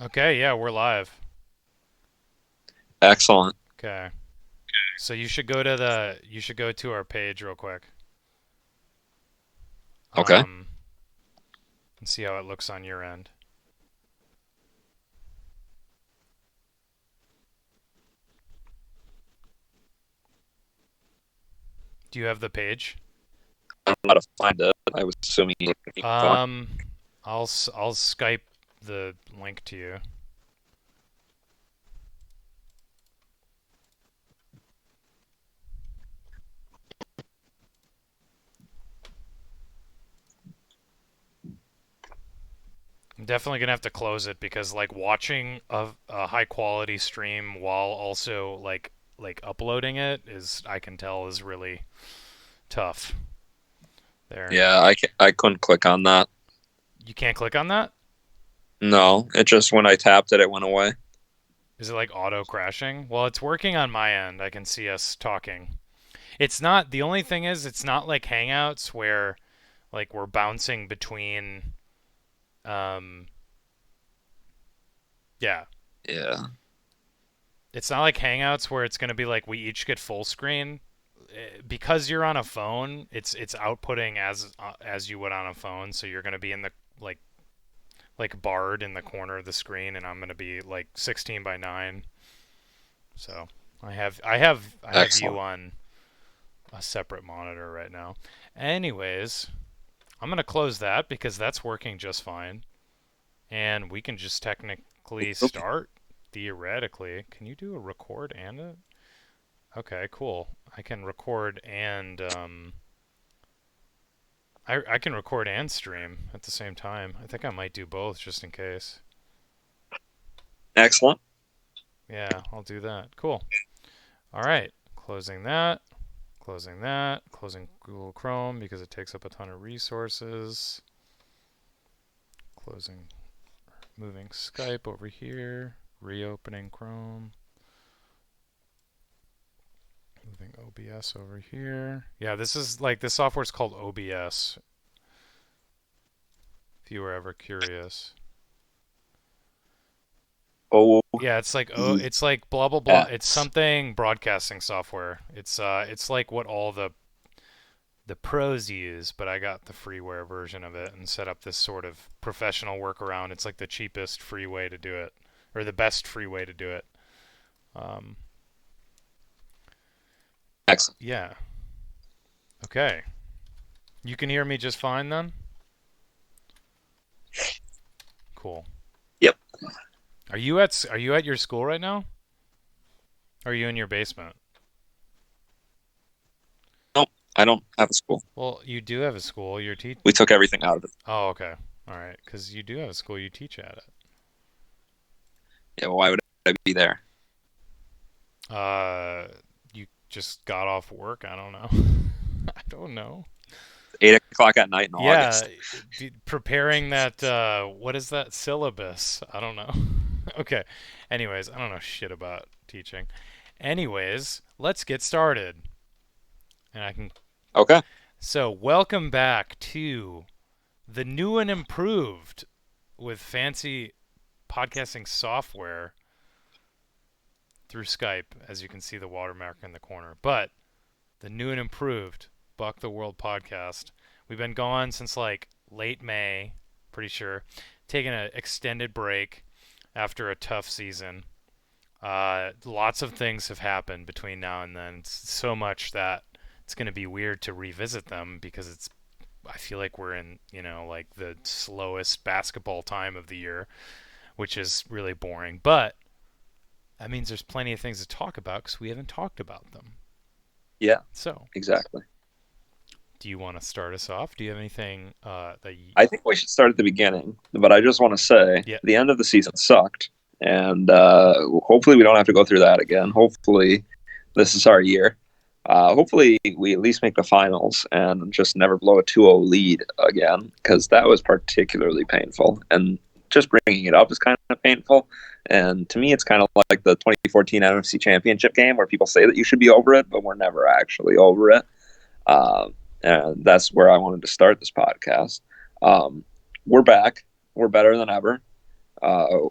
Okay, yeah, we're live. Excellent. Okay. So you should go to our page real quick. Okay. Um and see how it looks on your end. Do you have the page? I don't know how to find it. I was assuming you were looking for. Um I'll Skype the link to you. I'm definitely going to have to close it because like watching a high quality stream while also like uploading it is I can tell is really tough there. Yeah, I couldn't click on that. You can't click on that? No, it just when I tapped it, it went away. Is it like auto crashing? Well, it's working on my end. I can see us talking. It's not, the only thing is, it's not like Hangouts where like we're bouncing between, um, yeah. Yeah. It's not like Hangouts where it's going to be like we each get full screen. Because you're on a phone, it's outputting as you would on a phone, so you're going to be in the like barred in the corner of the screen, and I'm going to be like 16 by 9. So I have you Excellent. on a separate monitor right now. Anyways, I'm going to close that because that's working just fine. And we can just technically start, theoretically. Can you do a record and a... Okay, cool. I can record and... I can record and stream at the same time. I think I might do both just in case. Excellent. Yeah, I'll do that. Cool. All right. Closing that, closing Google Chrome because it takes up a ton of resources. Closing, moving Skype over here, reopening Chrome, moving OBS over here. Yeah, this is like this software is called OBS. If you were ever curious. Yeah, it's like blah blah blah. It's OBS. something broadcasting software. It's like what all the pros use, but I got the freeware version of it and set up this sort of professional workaround. It's like the cheapest free way to do it, or the best free way to do it. Um, Excellent. yeah. Okay. You can hear me just fine then? Cool. Yep. Are you at your school right now? Or are you in your basement? No, I don't have a school. Well, you do have a school. You're teach. We took everything out of it. Oh, okay. All right, because you do have a school. You teach at Yeah, well, why would I be there? it. You just got off work. I don't know. I don't know. 8 o'clock at night in Yeah, August. preparing that. What is that syllabus? I don't know. Okay. Anyways, I don't know shit about teaching. Anyways, let's get started. And I can. Okay. So, welcome back to the new and improved with fancy podcasting software through Skype, as you can see the watermark in the corner. But the new and improved Buck the World podcast. We've been gone since like late May, pretty sure. Taking an extended break after a tough season. Lots of things have happened between now and then. It's so much that it's going to be weird to revisit them because it's. I feel like we're in, like the slowest basketball time of the year, which is really boring. But that means there's plenty of things to talk about because we haven't talked about them. Yeah, So, exactly. do you want to start us off? Do you have anything that you. I think we should start at the beginning, but I just want to say Yeah. the end of the season sucked, and hopefully we don't have to go through that again. Hopefully this is our year. Hopefully we at least make the finals and just never blow a 2-0 lead again, because that was particularly painful. And just bringing it up is kind of painful. And to me, it's kind of like the 2014 NFC Championship game where people say that you should be over it, but we're never actually over it. Uh, and that's where I wanted to start this podcast. Um, we're back. We're better than ever.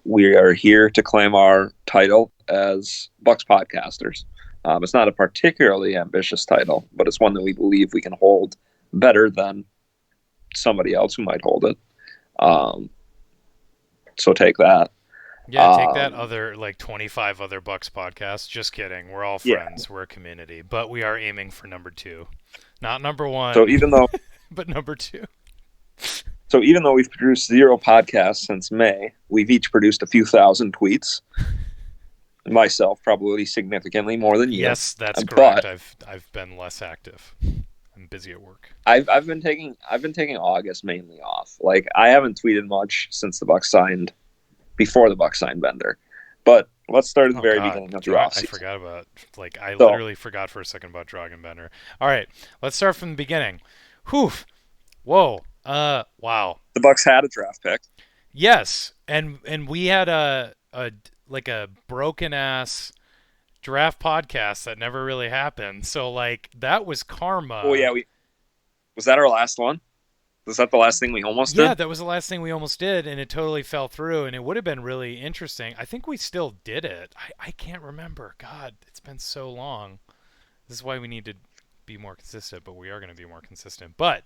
We are here to claim our title as Bucks podcasters. It's not a particularly ambitious title, but it's one that we believe we can hold better than somebody else who might hold it. So take that. Yeah, take that Um, other like 25 other Bucks podcasts. Just kidding. We're all yeah. friends. We're a community, but we are aiming for number 2. Not number So 1, even though but number 2. so even though we've produced 0 podcasts since May, we've each produced a few thousand tweets. Myself, probably significantly more than you. Yes, that's correct. But I've been less active. I'm busy at work. I've been taking August mainly off. Like I haven't tweeted much since the Bucks signed before the Bucks signed Bender. But let's start at the Oh very God, beginning of the offseason. I forgot about I So literally forgot for a second about Dragonbender. All right, let's start from the beginning. Whew. Whoa. Wow. the Bucks had a draft pick. Yes, and we had a like a broken ass draft podcast that never really happened. So like that was Oh karma. yeah, we was that our last one? Was that the last thing we almost Yeah, did? that was the last thing we almost did, and it totally fell through. And it would have been really interesting. I think we still did it. I can't remember. God, it's been so long. This is why we need to be more consistent, but we are going to be more consistent. But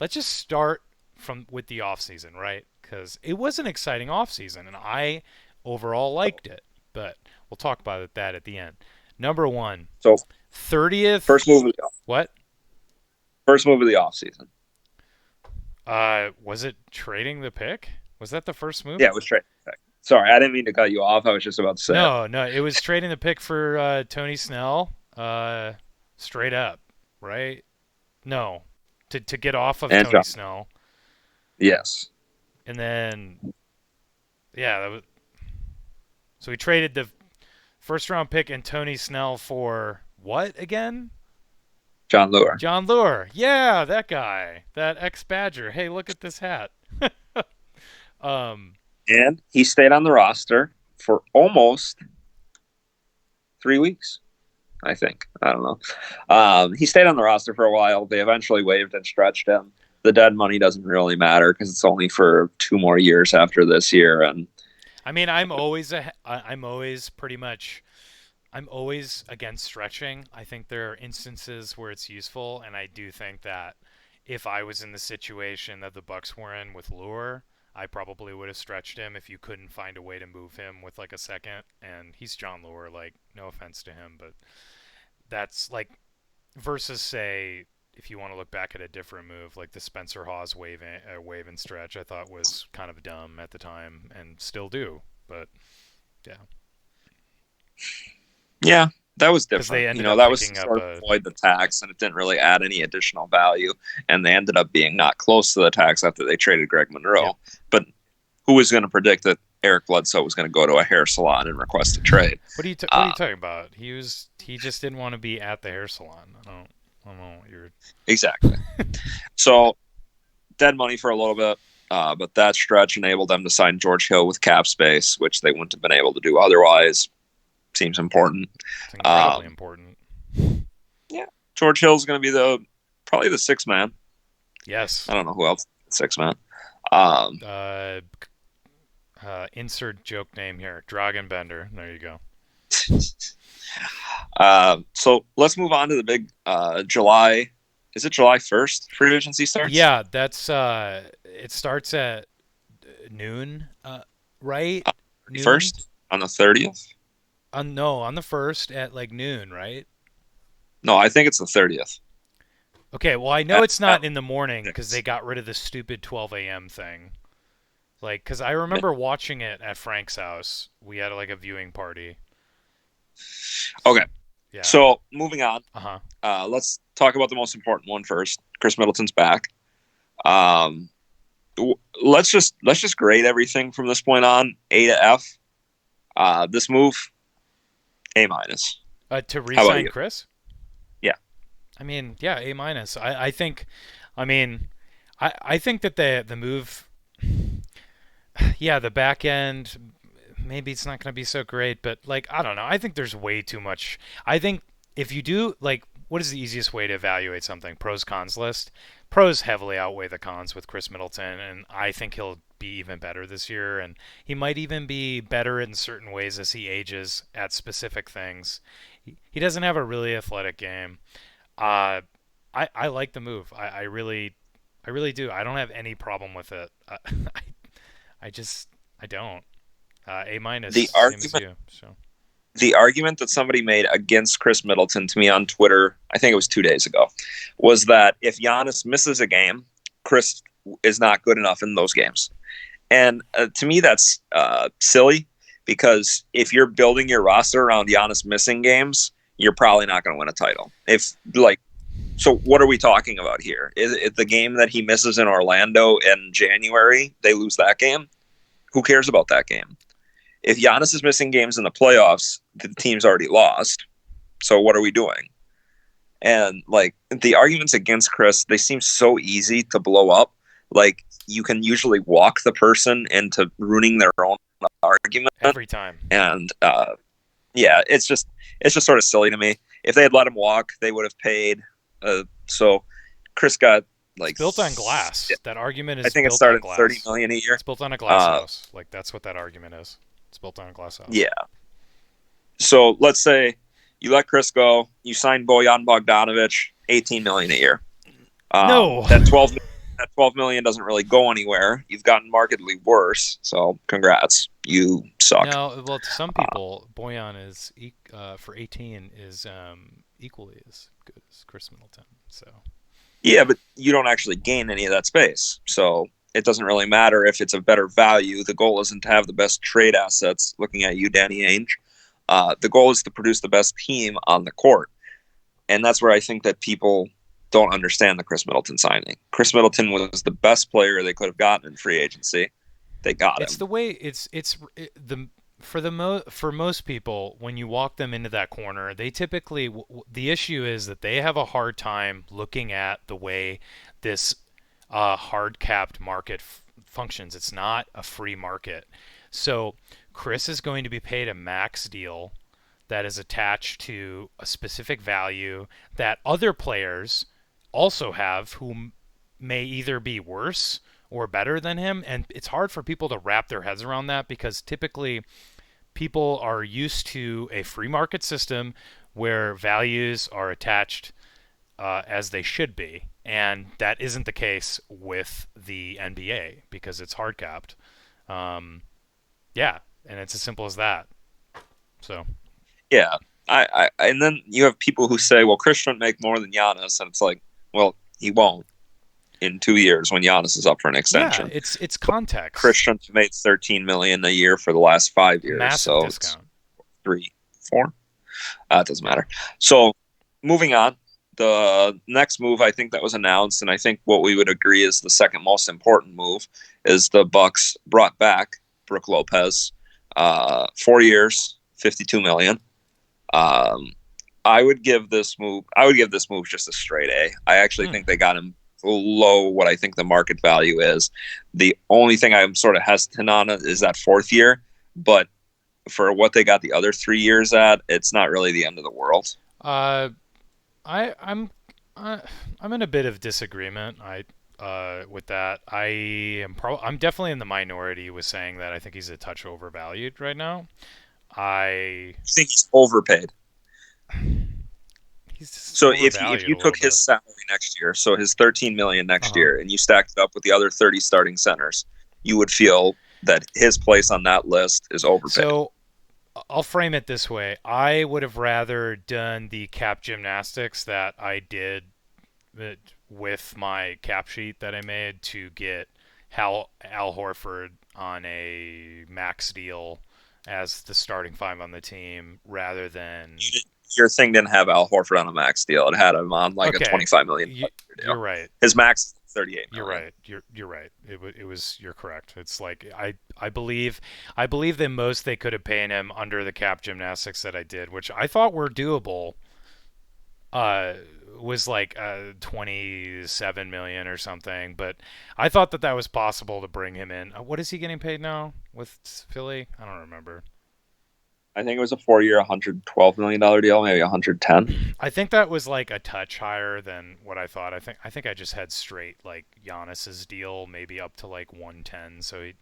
let's just start from with the off season, right? Because it was an exciting off season, and I overall liked it. But we'll talk about that at the end. Number one, So 30th. first move of the What? first move of the offseason. Was it trading the pick? Was that the first move? Yeah, it was trade pick. Sorry, I didn't mean to cut you off. I was just about to say it. No, no, it was trading the pick for Tony Snell, straight up, right? No, to get off of And Tony John. Snell, Yes. and then yeah, that was, so we traded the first round pick and Tony Snell for what again? John Lure. John Lure. Yeah, that guy, that ex-Badger. Hey, look at this hat. um, And he stayed on the roster for almost 3 weeks, I think. I don't know. He stayed on the roster for a while. They eventually waived and stretched him. The dead money doesn't really matter because it's only for 2 more years after this year. And I mean, I'm always pretty much I'm always against stretching. I think there are instances where it's useful, and I do think that if I was in the situation that the Bucks were in with Lure, I probably would have stretched him if you couldn't find a way to move him with like a second. And he's John Lure, like no offense to him, but that's like versus say if you want to look back at a different move like the Spencer Hawes wave and stretch, I thought was kind of dumb at the time and still do, but yeah. yeah, that was Because they different. ended up That was to picking up sort of a avoid the tax, and it didn't really add any additional value. And they ended up being not close to the tax after they traded Greg Monroe. yeah. But who was going to predict that Eric Bledsoe was going to go to a hair salon and request a trade? What are you talking about? He just didn't want to be at the hair salon. I don't know what you're. Exactly. So dead money for a little bit, but that stretch enabled them to sign George Hill with cap space, which they wouldn't have been able to do otherwise. Seems important. It's incredibly important. Yeah, George Hill's going to be probably the sixth man. Yes. I don't know who else sixth man. Um, Insert joke name here. Dragonbender. There you go. so let's move on to the big July. Is it July 1st? Free agency starts. Yeah, that's it starts at noon. Right? Noon? First on the 30th. No, on the first at like noon, right? No, I think it's the 30th. Okay, well I know it's not in the morning because they got rid of the stupid 12 a.m. thing. Like, because I remember watching it at Frank's house. We had like a viewing party. Okay. Yeah. So moving on. Uh-huh. Let's talk about the most important one first. Chris Middleton's back. Um, let's just grade everything from this point on. A to F. This move, A minus. To re-sign Chris? Yeah. I mean, yeah, A minus. I think, I mean, I think that the move, yeah, the back end, maybe it's not going to be so great, but like, I don't know. I think there's way too much. I think if you do, like, what is the easiest way to evaluate something? Pros cons list. Pros heavily outweigh the cons with Chris Middleton, and I think he'll be even better this year, and he might even be better in certain ways as he ages at specific things. He doesn't have a really athletic game. Uh, I like the move. I really do. I don't have any problem with it. I just I don't. A minus, The same as argument you. So the argument that somebody made against Chris Middleton to me on Twitter, I think it was 2 days ago, was that if Giannis misses a game, Chris is not good enough in those games. And to me, that's silly because if you're building your roster around Giannis missing games, you're probably not going to win a title. So what are we talking about here? Is it the game that he misses in Orlando in January? They lose that game. Who cares about that game? If Giannis is missing games in the playoffs, the team's already lost. So what are we doing? And like the arguments against Chris, they seem so easy to blow up. Like you can usually walk the person into ruining their own argument. every time. And yeah, it's just sort of silly to me. If they had let him walk, they would have paid. So Chris got It's like built on glass. That argument I is think it built on started 30 glass. million a year. It's built on a glass Uh, house. Like that's what that argument is. It's built on a glass house. yeah. So let's say you let Chris go, you sign Bojan Bogdanovic, 18 million a year. No. That 12 million doesn't really go anywhere. You've gotten markedly worse. So congrats, you suck. No, well, to some people, Boyan is for 18 is equally as good as Chris Middleton. So Yeah, but you don't actually gain any of that space. So it doesn't really matter if it's a better value. The goal isn't to have the best trade assets. Looking at you, Danny Ainge. The goal is to produce the best team on the court. And that's where I think that people don't understand the Chris Middleton signing. Chris Middleton was the best player they could have gotten in free agency. They got it's him. the way the for most people when you walk them into that corner, they typically the issue is that they have a hard time looking at the way this hard capped market functions. It's not a free market. So Chris is going to be paid a max deal that is attached to a specific value that other players also have who may either be worse or better than him. And it's hard for people to wrap their heads around that because typically people are used to a free market system where values are attached as they should be. And that isn't the case with the NBA because it's hard capped. Yeah, and it's as simple as that. So Yeah. And then you have people who say, well, Chris shouldn't make more than Giannis. And it's like, well, he won't in 2 years when Giannis is up for an yeah, extension. it's But context. Chris shouldn't have made 13 million a year for the last 5 years. Massive So it's discount. 3, 4. It doesn't matter. So moving on, the next move I think that was announced, and I think what we would agree is the second most important move, is the Bucks brought back Brook Lopez, 4 years, 52 million. Um, I would give this move. I would give this move just a straight A. I actually think they got him below what I think the market value is. The only thing I'm sort of hesitant on is that 4th year, but for what they got the other 3 years at, it's not really the end of the world. Uh, I I'm I, I'm in a bit of disagreement. With that, I'm definitely in the minority with saying that I think he's a touch overvalued right now. I I think he's overpaid. He's just So if overvalued you a little took his bit. salary next year, so his 13 million Uh next huh. year, and you stacked it up with the other 30 starting centers, you would feel that his place on that list is overpaid. So I'll frame it this way. I would have rather done the cap gymnastics that I did with my cap sheet that I made to get Al Horford on a max deal as the starting five on the team rather than Your thing didn't have Al Horford on a max deal; it had him on like a okay. 25 million You're deal. right. His max is 38 You're million. right. You're right. It was you're correct. It's like I believe the most they could have paid him under the cap gymnastics that I did, which I thought were doable, uh, was like 27 million or something. But I thought that was possible to bring him in. What is he getting paid now with Philly? I don't remember. I think it was a 4-year, $112 million deal, maybe 110. I think that was like a touch higher than what I thought. I think I just had straight like Giannis's deal, maybe up to like 110. So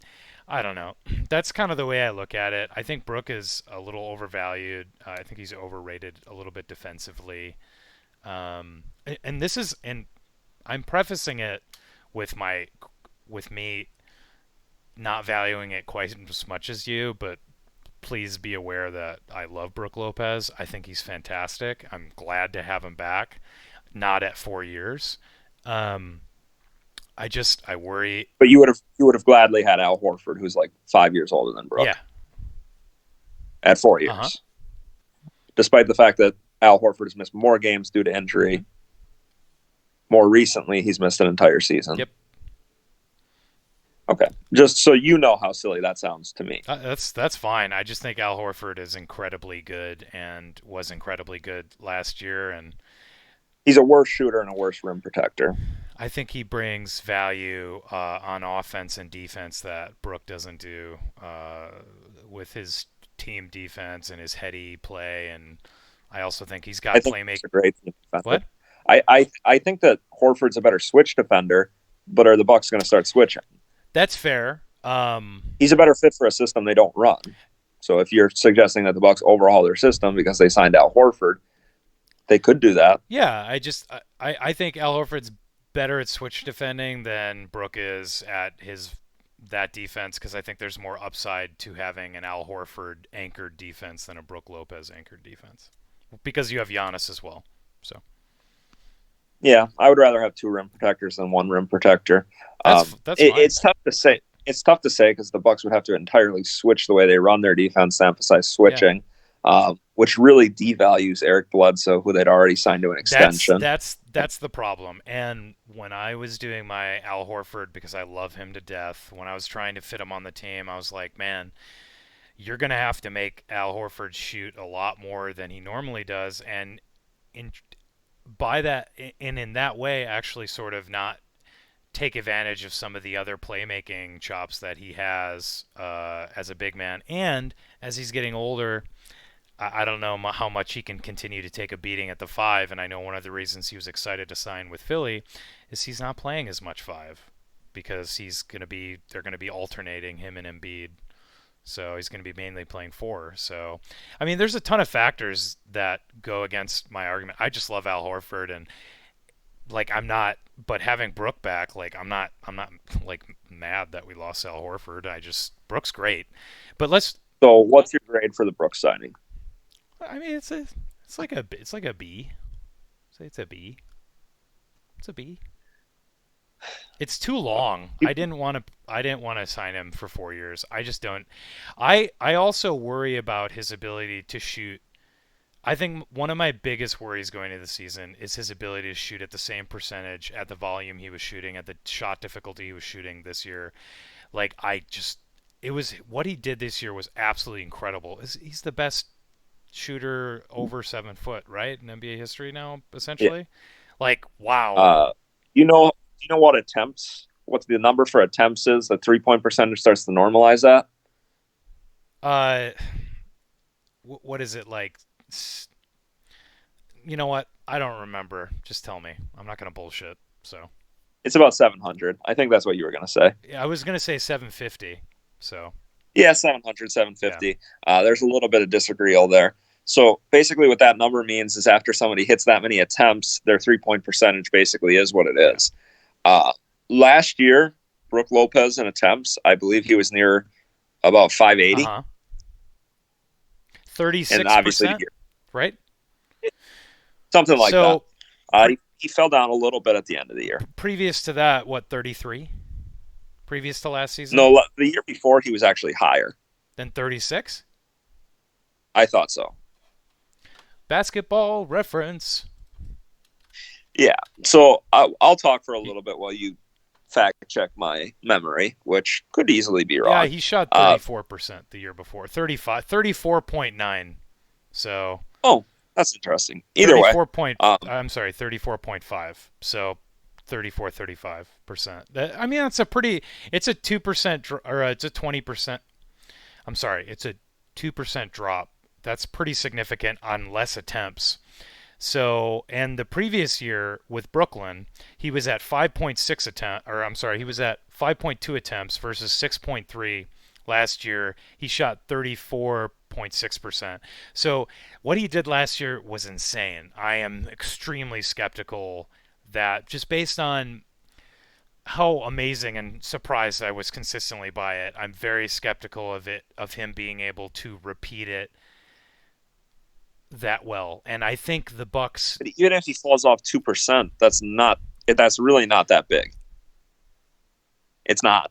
I don't know. That's kind of the way I look at it. I think Brook is a little overvalued. I think he's overrated a little bit defensively. And this is, and I'm prefacing it with me not valuing it quite as much as you, but please be aware that I love Brook Lopez. I think he's fantastic. I'm glad to have him back, not at 4 years. Um, I worry. But you would have gladly had Al Horford, who's like 5 years older than Brook, Yeah. at 4 years, Uh huh. despite the fact that Al Horford has missed more games due to injury. More recently, he's missed an entire season. Yep. Okay, just so you know how silly that sounds to me. That's fine. I just think Al Horford is incredibly good and was incredibly good last year, and He's a worse shooter and a worse rim protector. I think he brings value on offense and defense that Brook doesn't do with his team defense and his heady play. And I also think he's got I think he's a great defender. What? I think that Horford's a better switch defender, but are the Bucks going to start switching? That's fair. He's a better fit for a system they don't run. So if you're suggesting that the Bucks overhaul their system because they signed Al Horford, they could do that. Yeah, I think Al Horford's better at switch defending than Brook is at that defense, because I think there's more upside to having an Al Horford anchored defense than a Brook Lopez anchored defense, because you have Giannis as well. So Yeah, I would rather have two rim protectors than one rim protector. that's fine. It's tough to say. It's tough to say because the Bucks would have to entirely switch the way they run their defense to emphasize switching, which really devalues Eric Bledsoe, who they'd already signed to an extension. That's the problem. And when I was doing my Al Horford, because I love him to death, when I was trying to fit him on the team, I was like, man, you're gonna have to make Al Horford shoot a lot more than he normally does, and in by that and in that way actually sort of not take advantage of some of the other playmaking chops that he has as a big man. And as he's getting older, I don't know how much he can continue to take a beating at the five. And I know one of the reasons he was excited to sign with Philly is he's not playing as much five, because they're going to be alternating him and Embiid. So he's going to be mainly playing four. So, I mean, there's a ton of factors that go against my argument. I just love Al Horford, and like but having Brook back, like I'm not like mad that we lost Al Horford. Brook's great, but So, what's your grade for the Brooks signing? I mean, it's like a B. Say it's a B. It's a B. It's too long. I didn't want to sign him for 4 years. I just don't. I also worry about his ability to shoot. I think one of my biggest worries going into the season is his ability to shoot at the same percentage, at the volume he was shooting, at the shot difficulty he was shooting this year. Like what he did this year was absolutely incredible. He's the best shooter over 7 foot, right, in NBA history now, essentially. Yeah. Like, wow. You know what attempts? What's the number for attempts is? The 3-point percentage starts to normalize that. What is it like? You know what? I don't remember. Just tell me. I'm not gonna bullshit. So. It's about 700. I think that's what you were gonna say. Yeah, I was gonna say 750. So. Yeah, 700, 750. Yeah. There's a little bit of disagreeal there. So basically what that number means is after somebody hits that many attempts, their 3-point percentage basically is what it is. Last year, Brook Lopez in attempts, I believe he was near about 580. 36%, and obviously, right? Something like that. He fell down a little bit at the end of the year. Previous to that, what, 33? Previous to last season? No, the year before he was actually higher. Than 36? I thought so. Basketball reference. Yeah, so I'll talk for a little bit while you fact check my memory, which could easily be wrong. Yeah, he shot 34% the year before. 34.9. So. Oh, that's interesting. Either way. I'm sorry, 34.5. So 35%. I mean, it's a 2% or it's a 20%. I'm sorry, it's a 2% drop That's pretty significant on less attempts. So, and the previous year with Brooklyn, he was at 5.6 attempt, or I'm sorry, he was at 5.2 attempts versus 6.3 last year. He shot 34.6%. So, what he did last year was insane. I am extremely skeptical that just based on how amazing and surprised I was consistently by it, I'm very skeptical of him being able to repeat it that well. And I think the Bucks. But even if he falls off 2%, that's really not that big. It's not.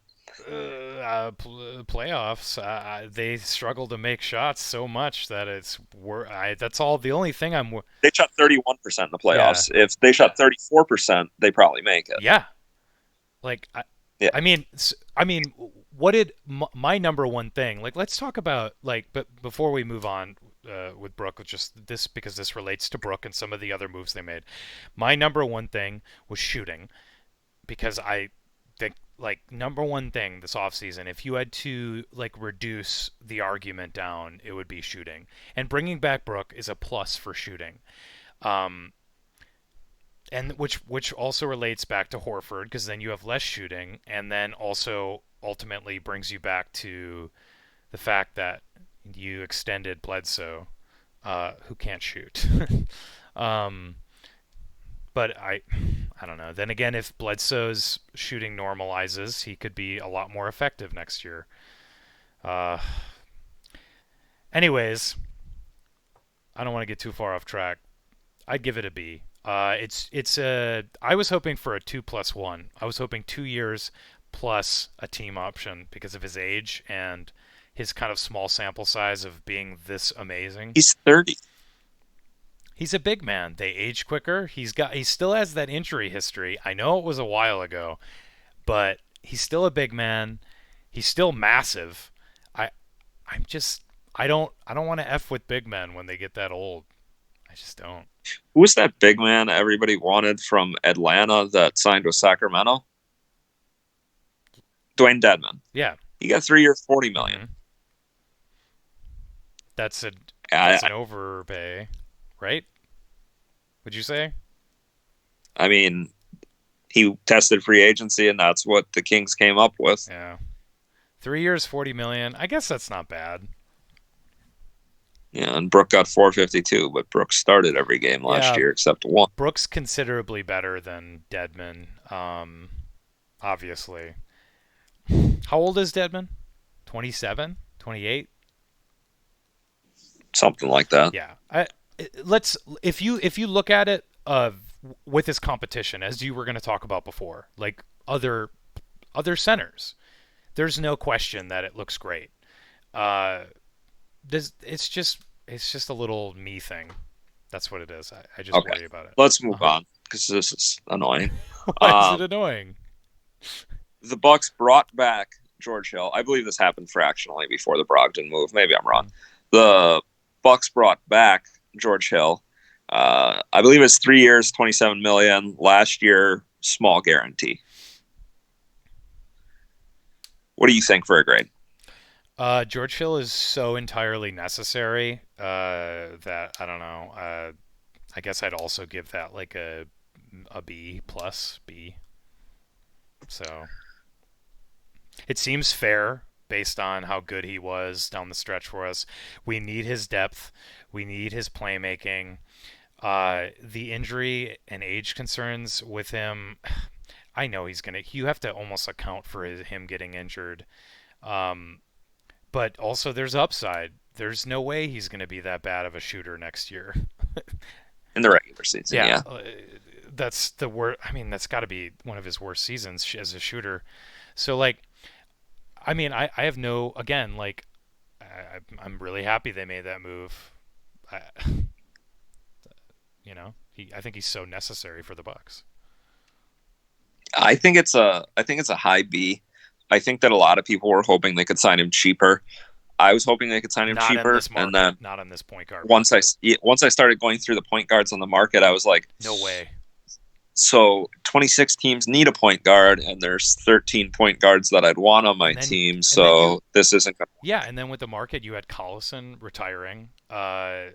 Playoffs, they struggle to make shots so much that that's all. The only thing they shot 31% in the playoffs. Yeah. If they shot 34%, they probably make it. Yeah. Like, I mean, what did my number one thing? Like, let's talk about but before we move on with Brook, just this because this relates to Brook and some of the other moves they made. My number one thing was shooting, because I think number one thing this offseason, if you had to reduce the argument down, it would be shooting. And bringing back Brook is a plus for shooting. And which also relates back to Horford, because then you have less shooting, and then also ultimately brings you back to the fact that you extended Bledsoe, who can't shoot. But I don't know. Then again, if Bledsoe's shooting normalizes, he could be a lot more effective next year. Anyways, I don't want to get too far off track. I'd give it a B. I was hoping for a 2+1. I was hoping 2 years plus a team option because of his age and his kind of small sample size of being this amazing. He's 30. He's a big man. They age quicker. He still has that injury history. I know it was a while ago, but he's still a big man. He's still massive. I don't want to F with big men when they get that old. I just don't. Who was that big man everybody wanted from Atlanta that signed with Sacramento? Dwayne Dedman. Yeah. He got 3 years, $40 million. Mm-hmm. That's an overpay, right? Would you say? I mean, he tested free agency, and that's what the Kings came up with. Yeah. 3 years, $40 million. I guess that's not bad. Yeah, and Brook got 452, but Brook started every game last year except one. Brook's considerably better than Dedman, obviously. How old is Dedman? 27? 28? Something like that. Yeah. If you look at it with his competition, as you were going to talk about before, like other centers, there's no question that it looks great. It's just a little me thing. That's what it is. I just worry about it. Let's move on, because this is annoying. Why is it annoying? The Bucks brought back George Hill. I believe this happened fractionally before the Brogdon move. Maybe I'm wrong. The Bucks brought back George Hill. I believe it's 3 years, $27 million. Last year, small guarantee. What do you think for a grade? George Hill is so entirely necessary that I don't know. I guess I'd also give that like a B plus B. So it seems fair based on how good he was down the stretch for us. We need his depth. We need his playmaking. The injury and age concerns with him, I know you have to almost account for him getting injured. But also there's upside. There's no way he's going to be that bad of a shooter next year. In the regular season, yeah. That's the worst. I mean, that's got to be one of his worst seasons as a shooter. So, I have no, again, I'm really happy they made that move. I think he's so necessary for the Bucks. I think it's a high B. I think that a lot of people were hoping they could sign him cheaper. I was hoping they could sign him cheaper, and then not on this point guard. Once I started going through the point guards on the market, I was like, no way. So 26 teams need a point guard, and there's 13 point guards that I'd want on my And then team. and then you So this isn't going to. yeah, and then with the market you had Collison retiring, Yeah.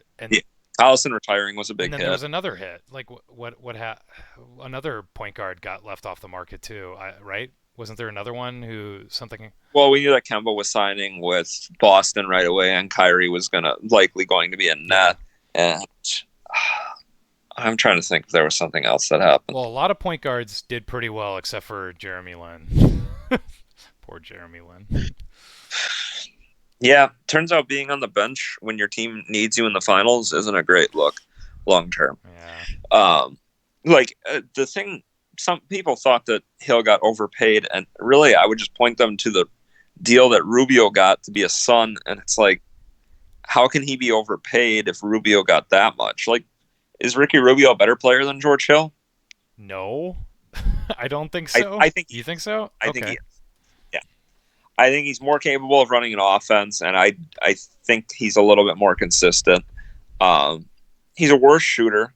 Allison retiring was a and big then there hit. was another hit. Like another point guard got left off the market too, right? Wasn't there another one who something? Well, we knew that Kemba was signing with Boston right away, and Kyrie was likely going to be in Yeah. net. And I'm trying to think if there was something else that happened. Well, a lot of point guards did pretty well, except for Jeremy Lin. Poor Jeremy Lin. Yeah, turns out being on the bench when your team needs you in the finals isn't a great look long term. Yeah. The thing, some people thought that Hill got overpaid, and really, I would just point them to the deal that Rubio got to be a Sun, and it's like, how can he be overpaid if Rubio got that much? Like, is Ricky Rubio a better player than George Hill? No, I don't think I, so. I think You think so? I think he Okay. is. Yeah, I think he's more capable of running an offense, and I think he's a little bit more consistent. Um, he's a worse shooter.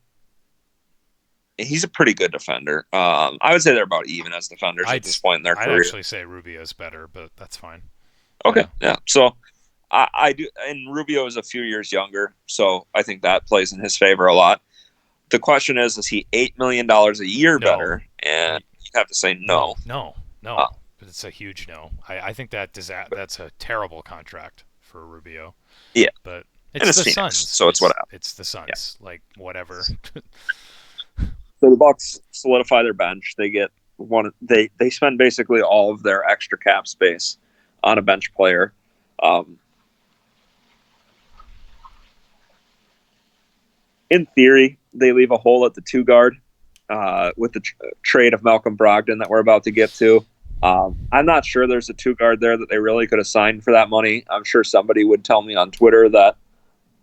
He's a pretty good defender. I would say they're about even as defenders at I'd this point in their I'd career. actually say Rubio's better, but that's fine. Okay, Yeah. yeah. So I do, and Rubio is a few years younger, so I think that plays in his favor a lot. The question is he $8 million a year No. better? And Y- you have to say No. no. No. Uh, No. It's a huge no. I think that's a terrible contract for Rubio. yeah, But and it's it's the Phoenix, Suns. so it's whatever. It's the Yeah. Suns. Like whatever. So the Bucks solidify their bench. They get one. They spend basically all of their extra cap space on a bench player. Um, in theory, they leave a hole at the two guard with the trade of Malcolm Brogdon that we're about to get to. I'm not sure there's a two guard there that they really could have signed for that money. I'm sure somebody would tell me on Twitter that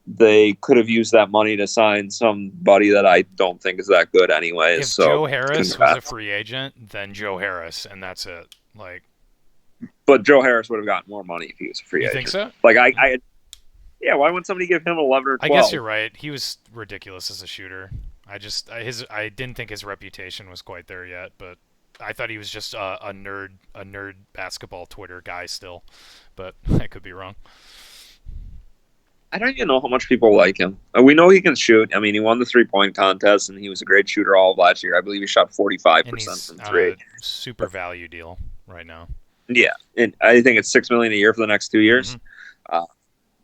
they could have used that money to sign somebody that I don't think is that good anyways. If So Joe Harris was a congrats. free agent, then Joe Harris, and that's it. Like, But Joe Harris would have gotten more money if he was a free you think agent. so? Like yeah, why wouldn't somebody give him 11 or I guess 12? you're right. He was ridiculous as a shooter. I didn't think his reputation was quite there yet, but I thought he was just a nerd basketball Twitter guy still, but I could be wrong. I don't even know how much people like him. We know he can shoot. I mean, he won the 3-point contest, and he was a great shooter all of last year. I believe he shot And 45% he's from on a three. super value deal right now. Yeah, and I think it's $6 million a year for the next 2 years. Hmm. Uh,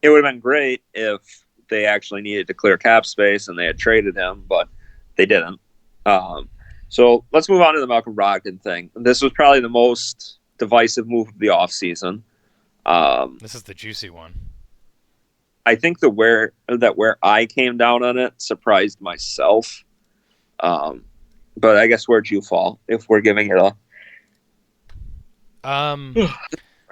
it would have been great if they actually needed to clear cap space and they had traded him, but they didn't. Um, so let's move on to the Malcolm Brogdon thing. This was probably the most divisive move of the offseason. This is the juicy one. I think where I came down on it surprised myself. But I guess where'd you fall if we're giving it a Um,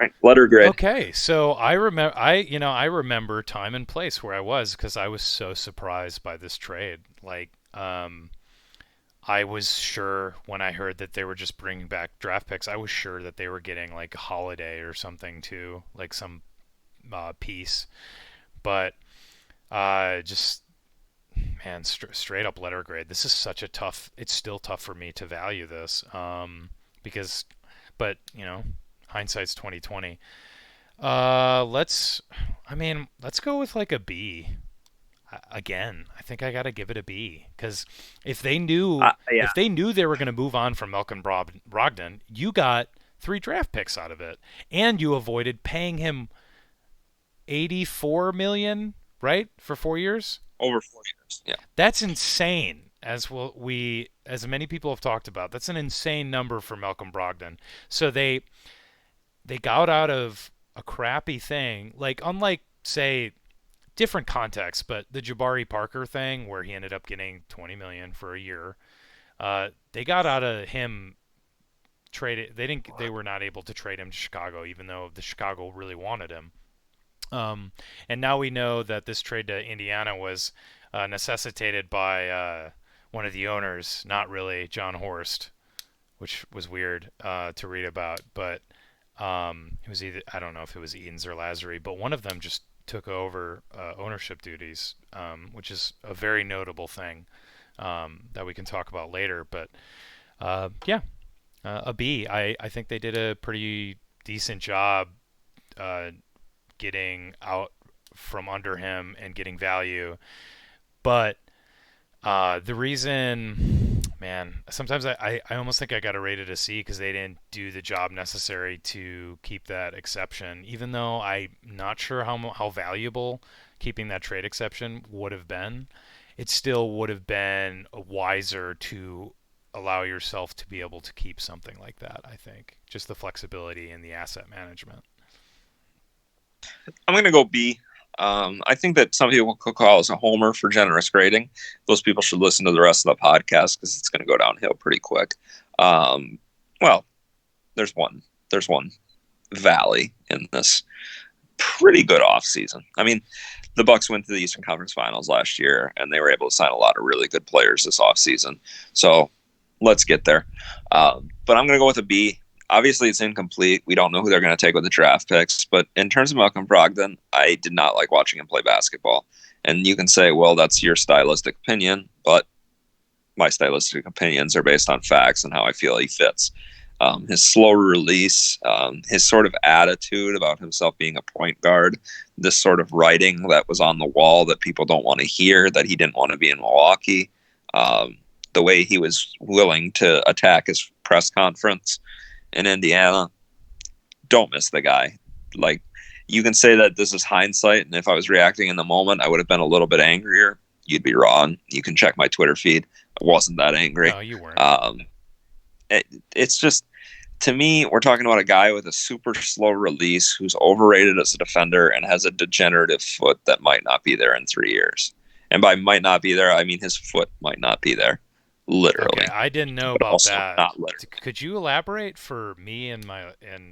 right, letter grade? okay, so I remember time and place where I was because I was so surprised by this trade. Like, I was sure when I heard that they were just bringing back draft picks, I was sure that they were getting like a Holiday or something too, like some piece. But just man, straight up letter grade. This is such a tough. It's still tough for me to value this because, but hindsight's 2020. Let's go with like a B. Again, I think I gotta give it a B because Yeah, if they knew they were gonna move on from Malcolm Brogdon, you got 3 draft picks out of it, and you avoided paying him 84 million, right, for 4 years. over 4 years. Yeah, That's insane. As many people have talked about, that's an insane number for Malcolm Brogdon. So they got out of a crappy thing, like unlike say different context, but the Jabari Parker thing where he ended up getting 20 million for a year. They got out of him traded. They were not able to trade him to Chicago, even though the Chicago really wanted him. And now we know that this trade to Indiana was necessitated by one of the owners, not really John Horst, which was weird to read about. But it was either I don't know if it was Edens or Lazary, but one of them just took over ownership duties, which is a very notable thing. that we can talk about later. But yeah, a B. I think they did a pretty decent job uh, getting out from under him and getting value. But the reason, man, sometimes I almost think I got to rate it a C because they didn't do the job necessary to keep that exception. Even though I'm not sure how valuable keeping that trade exception would have been, it still would have been wiser to allow yourself to be able to keep something like that. I think just the flexibility and the asset management. I'm going to go B. I think that some people could call us a homer for generous grading. Those people should listen to the rest of the podcast because it's going to go downhill pretty quick. Well, there's one valley in this pretty good offseason. I mean, the Bucks went to the Eastern Conference Finals last year, and they were able to sign a lot of really good players this offseason. So let's get there. But I'm going to go with a B. Obviously, it's incomplete. We don't know who they're going to take with the draft picks. But in terms of Malcolm Brogdon, I did not like watching him play basketball. And you can say, well, that's your stylistic opinion. But my stylistic opinions are based on facts and how I feel he fits. His slow release, his sort of attitude about himself being a point guard, this sort of writing that was on the wall that people don't want to hear, that he didn't want to be in Milwaukee, the way he was willing to attack his press conference in Indiana. Don't miss the guy. Like, you can say that this is hindsight, and if I was reacting in the moment, I would have been a little bit angrier. You'd be wrong. You can check my Twitter feed. I wasn't that angry. No, you weren't. It's just, to me, we're talking about a guy with a super slow release who's overrated as a defender and has a degenerative foot that might not be there in 3 years. And by might not be there, I mean his foot might not be there, literally. Okay, I didn't know But about also that. not literally. Could you elaborate for me and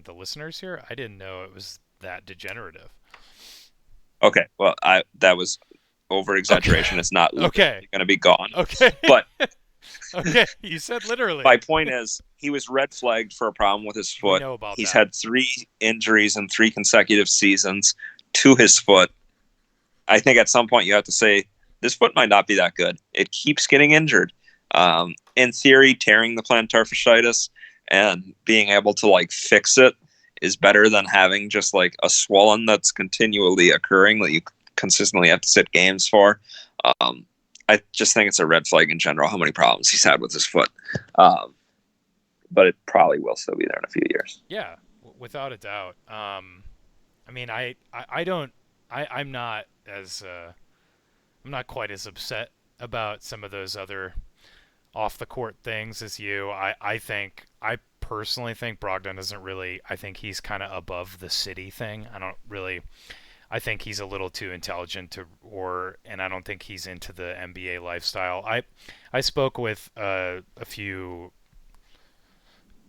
the listeners here? I didn't know it was that degenerative. Okay, well, that was over exaggeration. Okay. It's not Okay. going to be gone. Okay. But Okay, you said literally. my point is, he was red flagged for a problem with his We foot. know about He's that. had 3 injuries in 3 consecutive seasons to his foot. I think at some point you have to say, this foot might not be that good. It keeps getting injured. In theory, tearing the plantar fasciitis and being able to like fix it is better than having just like a swollen that's continually occurring that you consistently have to sit games for. I just think it's a red flag in general how many problems he's had with his foot. But it probably will still be there in a few years. Yeah, without a doubt. I mean, I don't. I'm not as I'm not quite as upset about some of those other off the court things as you. I personally think Brogdon isn't really. I think he's kind of above the city thing. I don't really. I think he's a little too intelligent and I don't think he's into the NBA lifestyle. I spoke with a few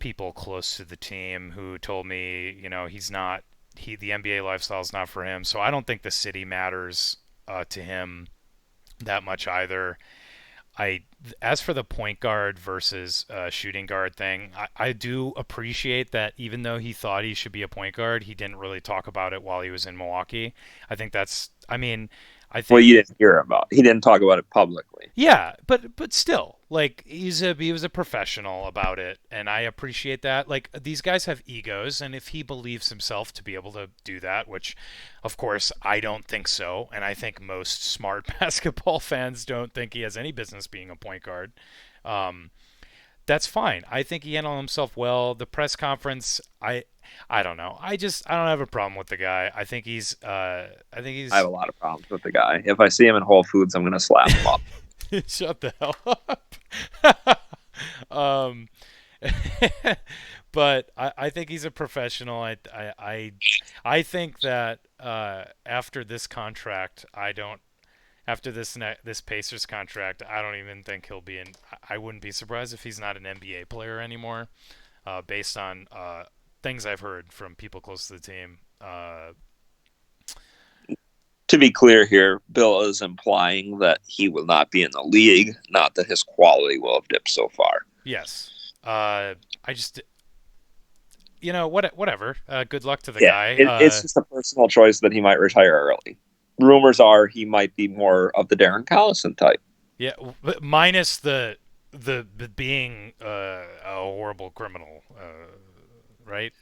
people close to the team who told me, the NBA lifestyle is not for him. So I don't think the city matters to him that much either. As for the point guard versus shooting guard thing, I do appreciate that even though he thought he should be a point guard, he didn't really talk about it while he was in Milwaukee. I think that's, I mean, I Well, think you didn't hear about. He didn't talk about it publicly. yeah, but still, like he was a professional about it, and I appreciate that. Like these guys have egos, and if he believes himself to be able to do that, which, of course, I don't think so, and I think most smart basketball fans don't think he has any business being a point guard. Um, that's fine. I think he handled himself well. The press conference, I don't know. I don't have a problem with the guy. I think I have a lot of problems with the guy. If I see him in Whole Foods, I'm going to slap him up. Shut the hell up. um, but I think he's a professional. I think that after this contract, after this Pacers contract, I don't even think he'll be in. I wouldn't be surprised if he's not an NBA player anymore, based on things I've heard from people close to the team. To be clear here, Bill is implying that he will not be in the league, not that his quality will have dipped so far. Yes. I just, whatever. Good luck to the Yeah, guy. it's just a personal choice that he might retire early. Rumors are he might be more of the Darren Collison type. Yeah, minus the being a horrible criminal, right?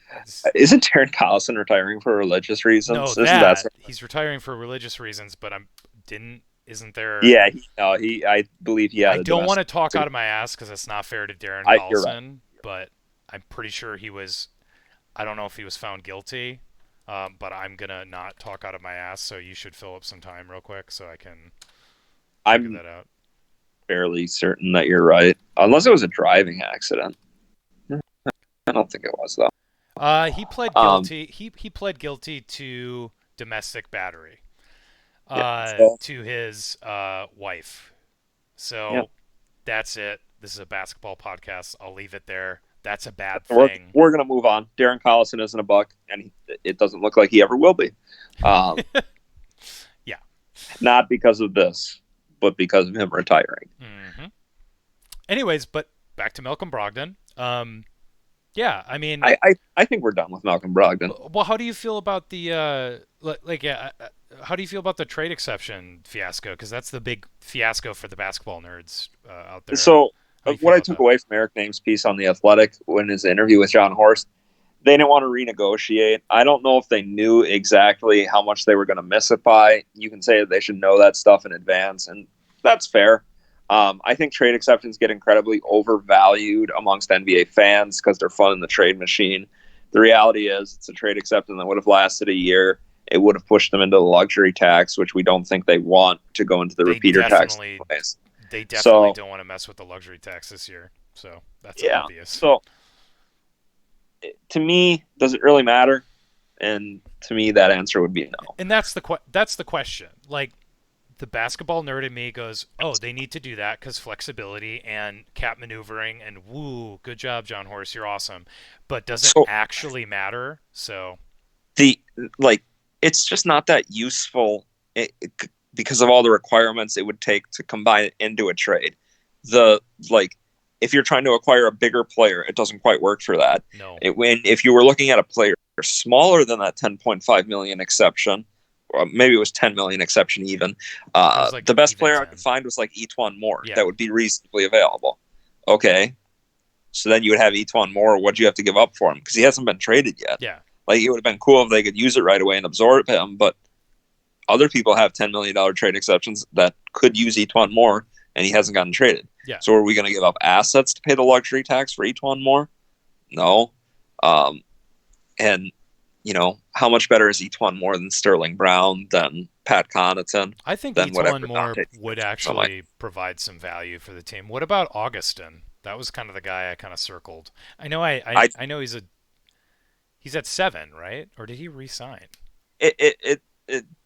Isn't Darren Collison retiring for religious No, reasons? Isn't that that sort of, he's retiring for religious reasons, but isn't there? yeah, I believe he I had a don't want domestic. to talk out of my ass because it's not fair to Darren You're right. Collison, but I'm pretty sure he was. I don't know if he was found guilty, but I'm gonna not talk out of my ass. So you should fill up some time real quick so I can figure I'm that out. fairly certain that you're right, unless it was a driving accident. I don't think it was though. He pled Um, guilty. He pled guilty to domestic battery. yeah. So To his wife. yeah, So that's it. This is a basketball podcast. I'll leave it there. That's a bad we're thing. we're gonna move on. Darren Collison isn't a Buck, and it doesn't look like he ever will be. Um, Yeah. not because of this, but because of him retiring. hmm Anyways, but back to Malcolm Brogdon. Yeah, I mean, I think we're done with Malcolm Brogdon. well, how do you feel about the yeah? How do you feel about the trade exception fiasco? Because that's the big fiasco for the basketball nerds out there. So How do you feel what I about took that? away from Eric Name's piece on the Athletic when his interview with John Horst, they didn't want to renegotiate. I don't know if they knew exactly how much they were going to miss it by. You can say that they should know that stuff in advance, and that's fair. I think trade exceptions get incredibly overvalued amongst NBA fans because they're fun in the trade machine. The reality is, it's a trade exception that would have lasted a year. It would have pushed them into the luxury tax, which we don't think they want to go into the They repeater tax definitely anyways. they definitely So, don't want to mess with the luxury tax this year. So that's yeah. obvious. So, to me, does it really matter? And to me, that answer would be no. And that's the question. Like the basketball nerd in me goes, "Oh, they need to do that because flexibility and cap maneuvering and woo, good job, John Horst, you're awesome." But does it So actually matter? So the like, it's just not that useful because of all the requirements it would take to combine it into a trade. The like, if you're trying to acquire a bigger player, it doesn't quite work for that. no, When if you were looking at a player smaller than that 10.5 million exception, or maybe it was 10 million exception even. it was like The best even player I could 10. find was like Etwan Moore Yeah, that would be reasonably available. Okay, so then you would have Etwan Moore. What'd you have to give up for him? Because he hasn't been traded yet. yeah, Like it would have been cool if they could use it right away and absorb him, but other people have $10 million trade exceptions that could use Etwan Moore, and he hasn't gotten traded. yeah. So are we going to give up assets to pay the luxury tax for Etwan Moore? No. Um, and how much better is Etwan Moore than Sterling Brown, than Pat Connaughton, I think than whatever Etuan Moore Dante? would So like, actually provide some value for the team. What about Augustin? That was kind of the guy I kind of circled. I know I I know he's at 7, right? Or did he resign?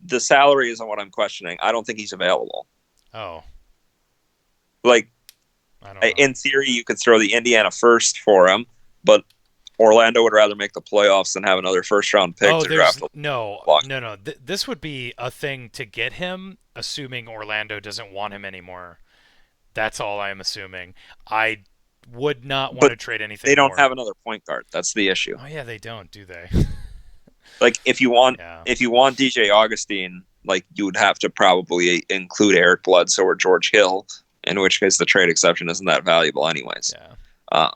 the salary isn't what I'm questioning. I don't think he's available. Oh, Like I don't know. in theory, you could throw the Indiana first for him, but Orlando would rather make the playoffs than have another first round pick Oh, to there's draft a no, block. no, no. This would be a thing to get him, assuming Orlando doesn't want him anymore. That's all I'm assuming. I would not want But to trade they anything don't more. have another point guard. That's the issue. Oh yeah, they don't, do they? Like Yeah, if you want DJ Augustine, like you would have to probably include Eric Bledsoe or George Hill, in which case the trade exception isn't that valuable anyways. yeah. Uh,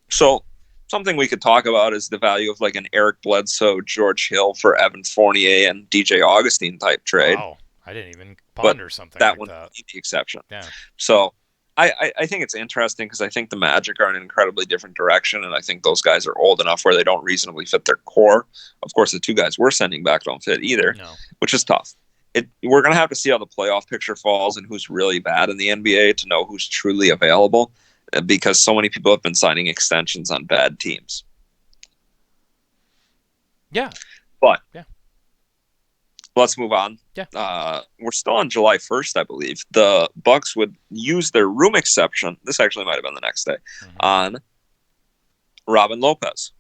so something we could talk about is the value of like an Eric Bledsoe, George Hill for Evan Fournier and DJ Augustine type trade, Wow, I didn't even but ponder something that like one that. would be the exception. Yeah, So I think it's interesting because I think the Magic are in an incredibly different direction, and I think those guys are old enough where they don't reasonably fit their core. Of course, the two guys we're sending back don't fit either, no. which is tough. We're going to have to see how the playoff picture falls and who's really bad in the NBA to know who's truly available because so many people have been signing extensions on bad teams. Yeah, But yeah, let's move on. yeah. We're still on July 1st, I believe. The Bucks would use their room exception. This actually might have been the next day hmm on Robin Lopez.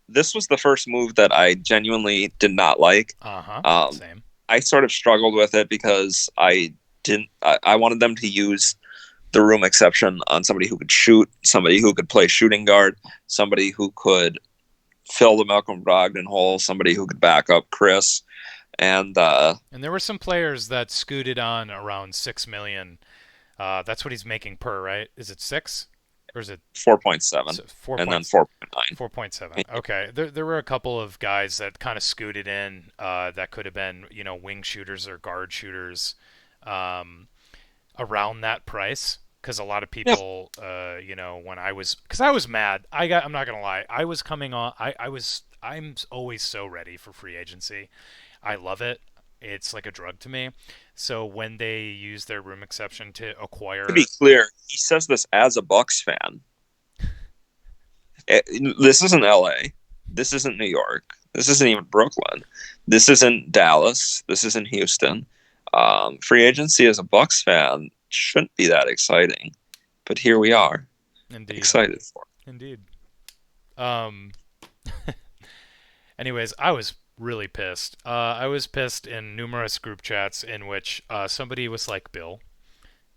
This was the first move that I genuinely did not like. Uh-huh. Um, Same. I sort of struggled with it because I didn't. I wanted them to use the room exception on somebody who could shoot, somebody who could play shooting guard, somebody who could fill the Malcolm Brogdon hole, somebody who could back up Chris, and And there were some players that scooted on around 6 million That's what he's making per, right? Is it 6 or is it 4.7 4 and then points? 4.9. 4.7. Okay. There were a couple of guys that kind of scooted in that could have been, wing shooters or guard shooters um, around that price. Because a lot of Yep. people, because I was mad. I'm not gonna lie. I was coming on. I'm always so ready for free agency. I love it. It's like a drug to me. So when they use their room exception to To be acquire, clear, he says this as a Bucks fan. This isn't LA. This isn't New York. This isn't even Brooklyn. This isn't Dallas. This isn't Houston. Free agency as a Bucks fan shouldn't be that exciting, but here we are, indeed, excited for indeed. Um, Anyways, I was really pissed. I was pissed in numerous group chats in which somebody was like, "Bill,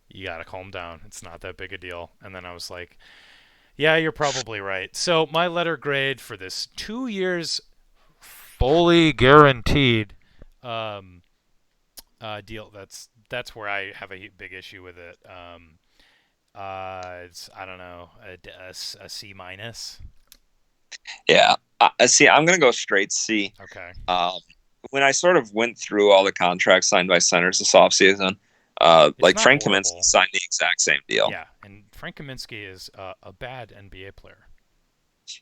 you gotta calm down. It's not that big a deal." And then I was like, "Yeah, you're probably right." So my letter grade for this 2 years fully guaranteed um, deal. That's where I have a big issue with it. It's, I don't know, a C minus. it. Yeah, see, I'm gonna go straight C. Okay. Um, when I sort of went through all the contracts signed by centers this offseason, It's like not Frank Kaminsky horrible. signed the exact same deal. Yeah, and Frank Kaminsky is a bad NBA player.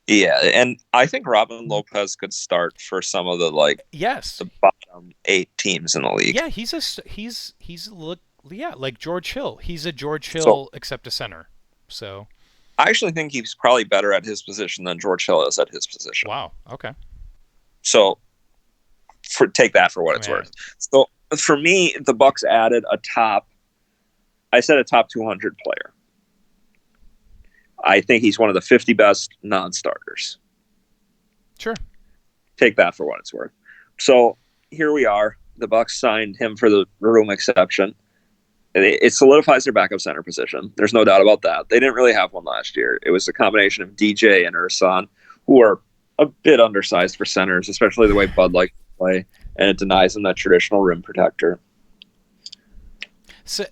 Yeah, and I think Robin Lopez could start for some of the Yes. the bottom 8 teams in the league. Yeah, he's look yeah, like George Hill. He's a George So Hill except a center. So, I actually think he's probably better at his position than George Hill is at his position. wow. Okay. So take that for what I it's mean, worth. So for me, the Bucks added a top. I said a top 200 player. I think he's one of the 50 best non-starters. sure. Take that for what it's worth. So here we are. The Bucks signed him for the room exception. It solidifies their backup center position. There's no doubt about that. They didn't really have one last year. It was a combination of DJ and Ursan, who are a bit undersized for centers, especially the way Bud likes to play, and it denies them that traditional rim protector. So,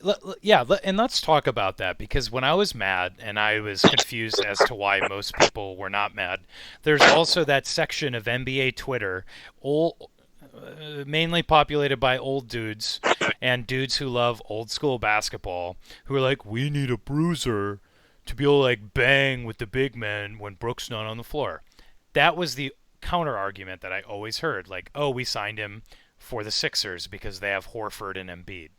yeah, and let's talk about that because when I was mad and I was confused as to why most people were not mad, there's also that section of NBA Twitter, old, mainly populated by old dudes and dudes who love old school basketball, who are like, we need a bruiser to be able to like bang with the big men when Brooks not on the floor. That was the counter argument that I always heard, like, oh, we signed him for the Sixers because they have Horford and Embiid.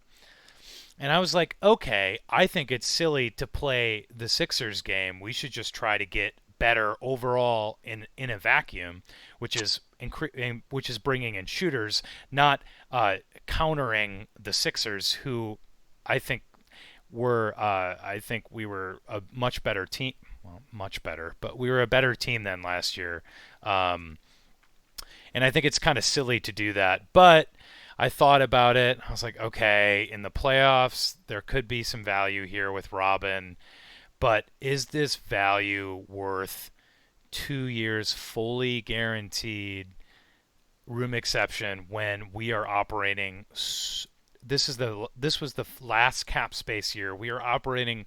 And I was like, okay, I think it's silly to play the Sixers game. We should just try to get better overall in a vacuum, which is bringing in shooters, not countering the Sixers, who I think I think we were a much better team. Well, much better, but we were a better team than last year. Um, and I think it's kind of silly to do that. But I thought about it. I was like, okay, in the playoffs, there could be some value here with Robin, but is this value worth 2 years fully guaranteed room exception when we are operating? This was the last cap space year. We are operating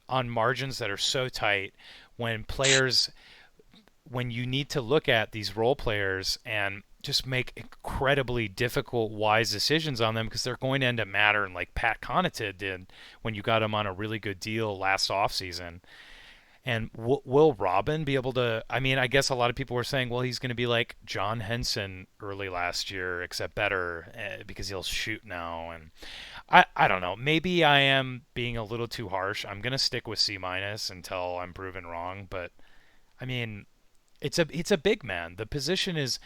on margins that are so tight when players when you need to look at these role players and just make incredibly difficult, wise decisions on them because they're going to end up mattering, like Pat Connaughton did when you got him on a really good deal last offseason. And will Robin be able to? I mean, I guess a lot of people were saying, well, he's going to be like John Henson early last year, except better because he'll shoot now. And I don't know. Maybe I am being a little too harsh. I'm going to stick with C minus until I'm proven wrong. But I mean, it's a big man. The position is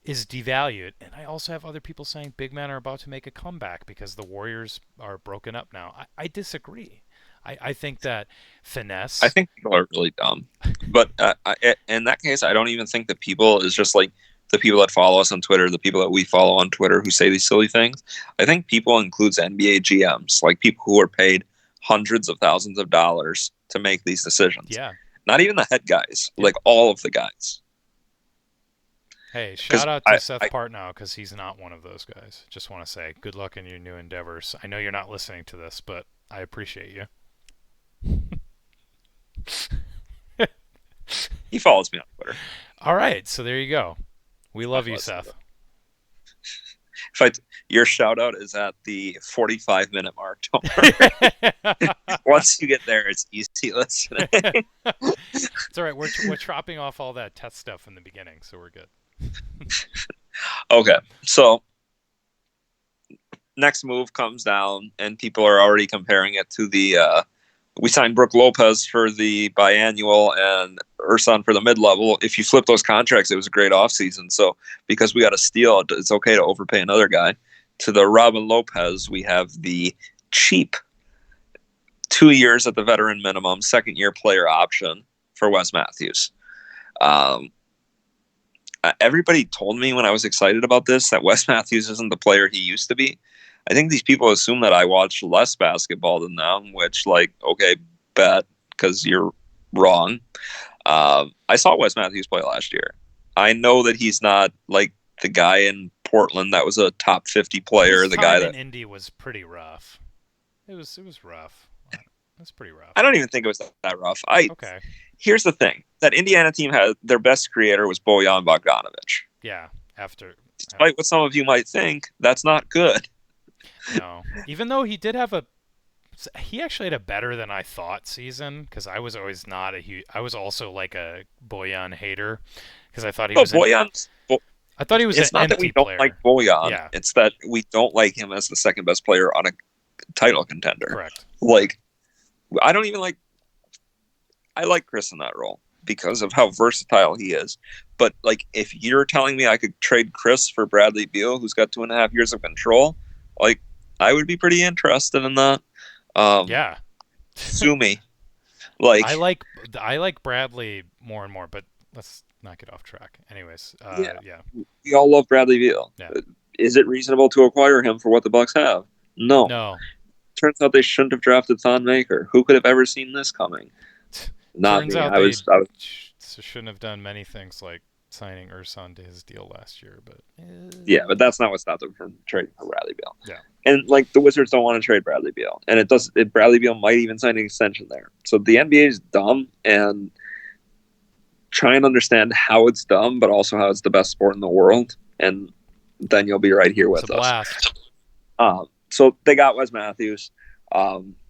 devalued, and I also have other people saying big men are about to make a comeback because the Warriors are broken up now. I disagree. I think that I finesse. think people are really dumb. But in that case, I don't even think that people is just like the people that follow us on Twitter, the people that we follow on Twitter who say these silly things. I think people includes NBA GMs, like people who are paid hundreds of thousands of dollars to make these decisions. Yeah, Not even the head guys, yeah. like all of the guys. Hey, Because shout out to Seth Partnow because he's not one of those guys. Just want to say good luck in your new endeavors. I know you're not listening to this, but I appreciate you. He follows me on Twitter. All right, so there you go. We love you, Bless him. Seth. Your shout out is at the 45-minute mark. Don't worry. Once you get there, it's easy listening. It's all right. We're chopping off all that test stuff in the beginning, so we're good. Okay, so next move comes down, and people are already comparing it to the. We signed Brooke Lopez for the biannual and Ursan for the mid-level. If you flip those contracts, it was a great offseason. So because we got a steal, it's okay to overpay another guy. To the Robin Lopez, we have the cheap 2 years at the veteran minimum, second-year player option for Wes Matthews. Everybody told me when I was excited about this that Wes Matthews isn't the player he used to be. I think these people assume that I watch less basketball than them, which, okay, bet, because you're wrong. I saw Wes Matthews play last year. I know that he's not like the guy in Portland that was a top 50 player. His time in Indy was pretty rough. It was rough. It was pretty rough. I don't even think it was that rough. Okay. Here's the thing: that Indiana team had their best creator was Bojan Bogdanovic. Yeah. Despite what some of you might think, that's not good. No, even though he actually had a better than I thought season, because I was always not a huge. I was also like a Bojan hater because I thought he was. I thought he was. It's not that we don't like Bojan. Yeah. It's that we don't like him as the second best player on a title contender. Correct. I don't even like. I like Chris in that role because of how versatile he is. But if you're telling me I could trade Chris for Bradley Beal, who's got 2.5 years of control, I would be pretty interested in that. Yeah. Sue me. I like Bradley more and more, but let's not get off track. Anyways, yeah. We all love Bradley Beal. Yeah. Is it reasonable to acquire him for what the Bucks have? No. Turns out they shouldn't have drafted Thon Maker. Who could have ever seen this coming? Not Turns me. out I shouldn't have done many things like signing Ursan to his deal last year, but but that's not what stopped them from trading for Bradley Beal. Yeah. And the Wizards don't want to trade Bradley Beal, and Bradley Beal might even sign an extension there. So the NBA is dumb, and try and understand how it's dumb, but also how it's the best sport in the world, and then you'll be right here with us. So they got Wes Matthews.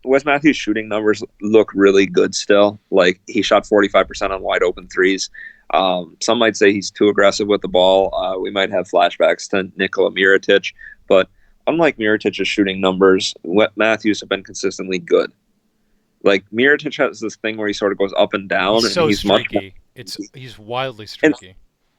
Wes Matthews' shooting numbers look really good still. He shot 45% on wide open threes. Some might say he's too aggressive with the ball. We might have flashbacks to Nikola Mirotic, but unlike Mirotic's shooting numbers, Matthews have been consistently good. Mirotic has this thing where he sort of goes up and down, he's and so he's streaky. He's wildly streaky.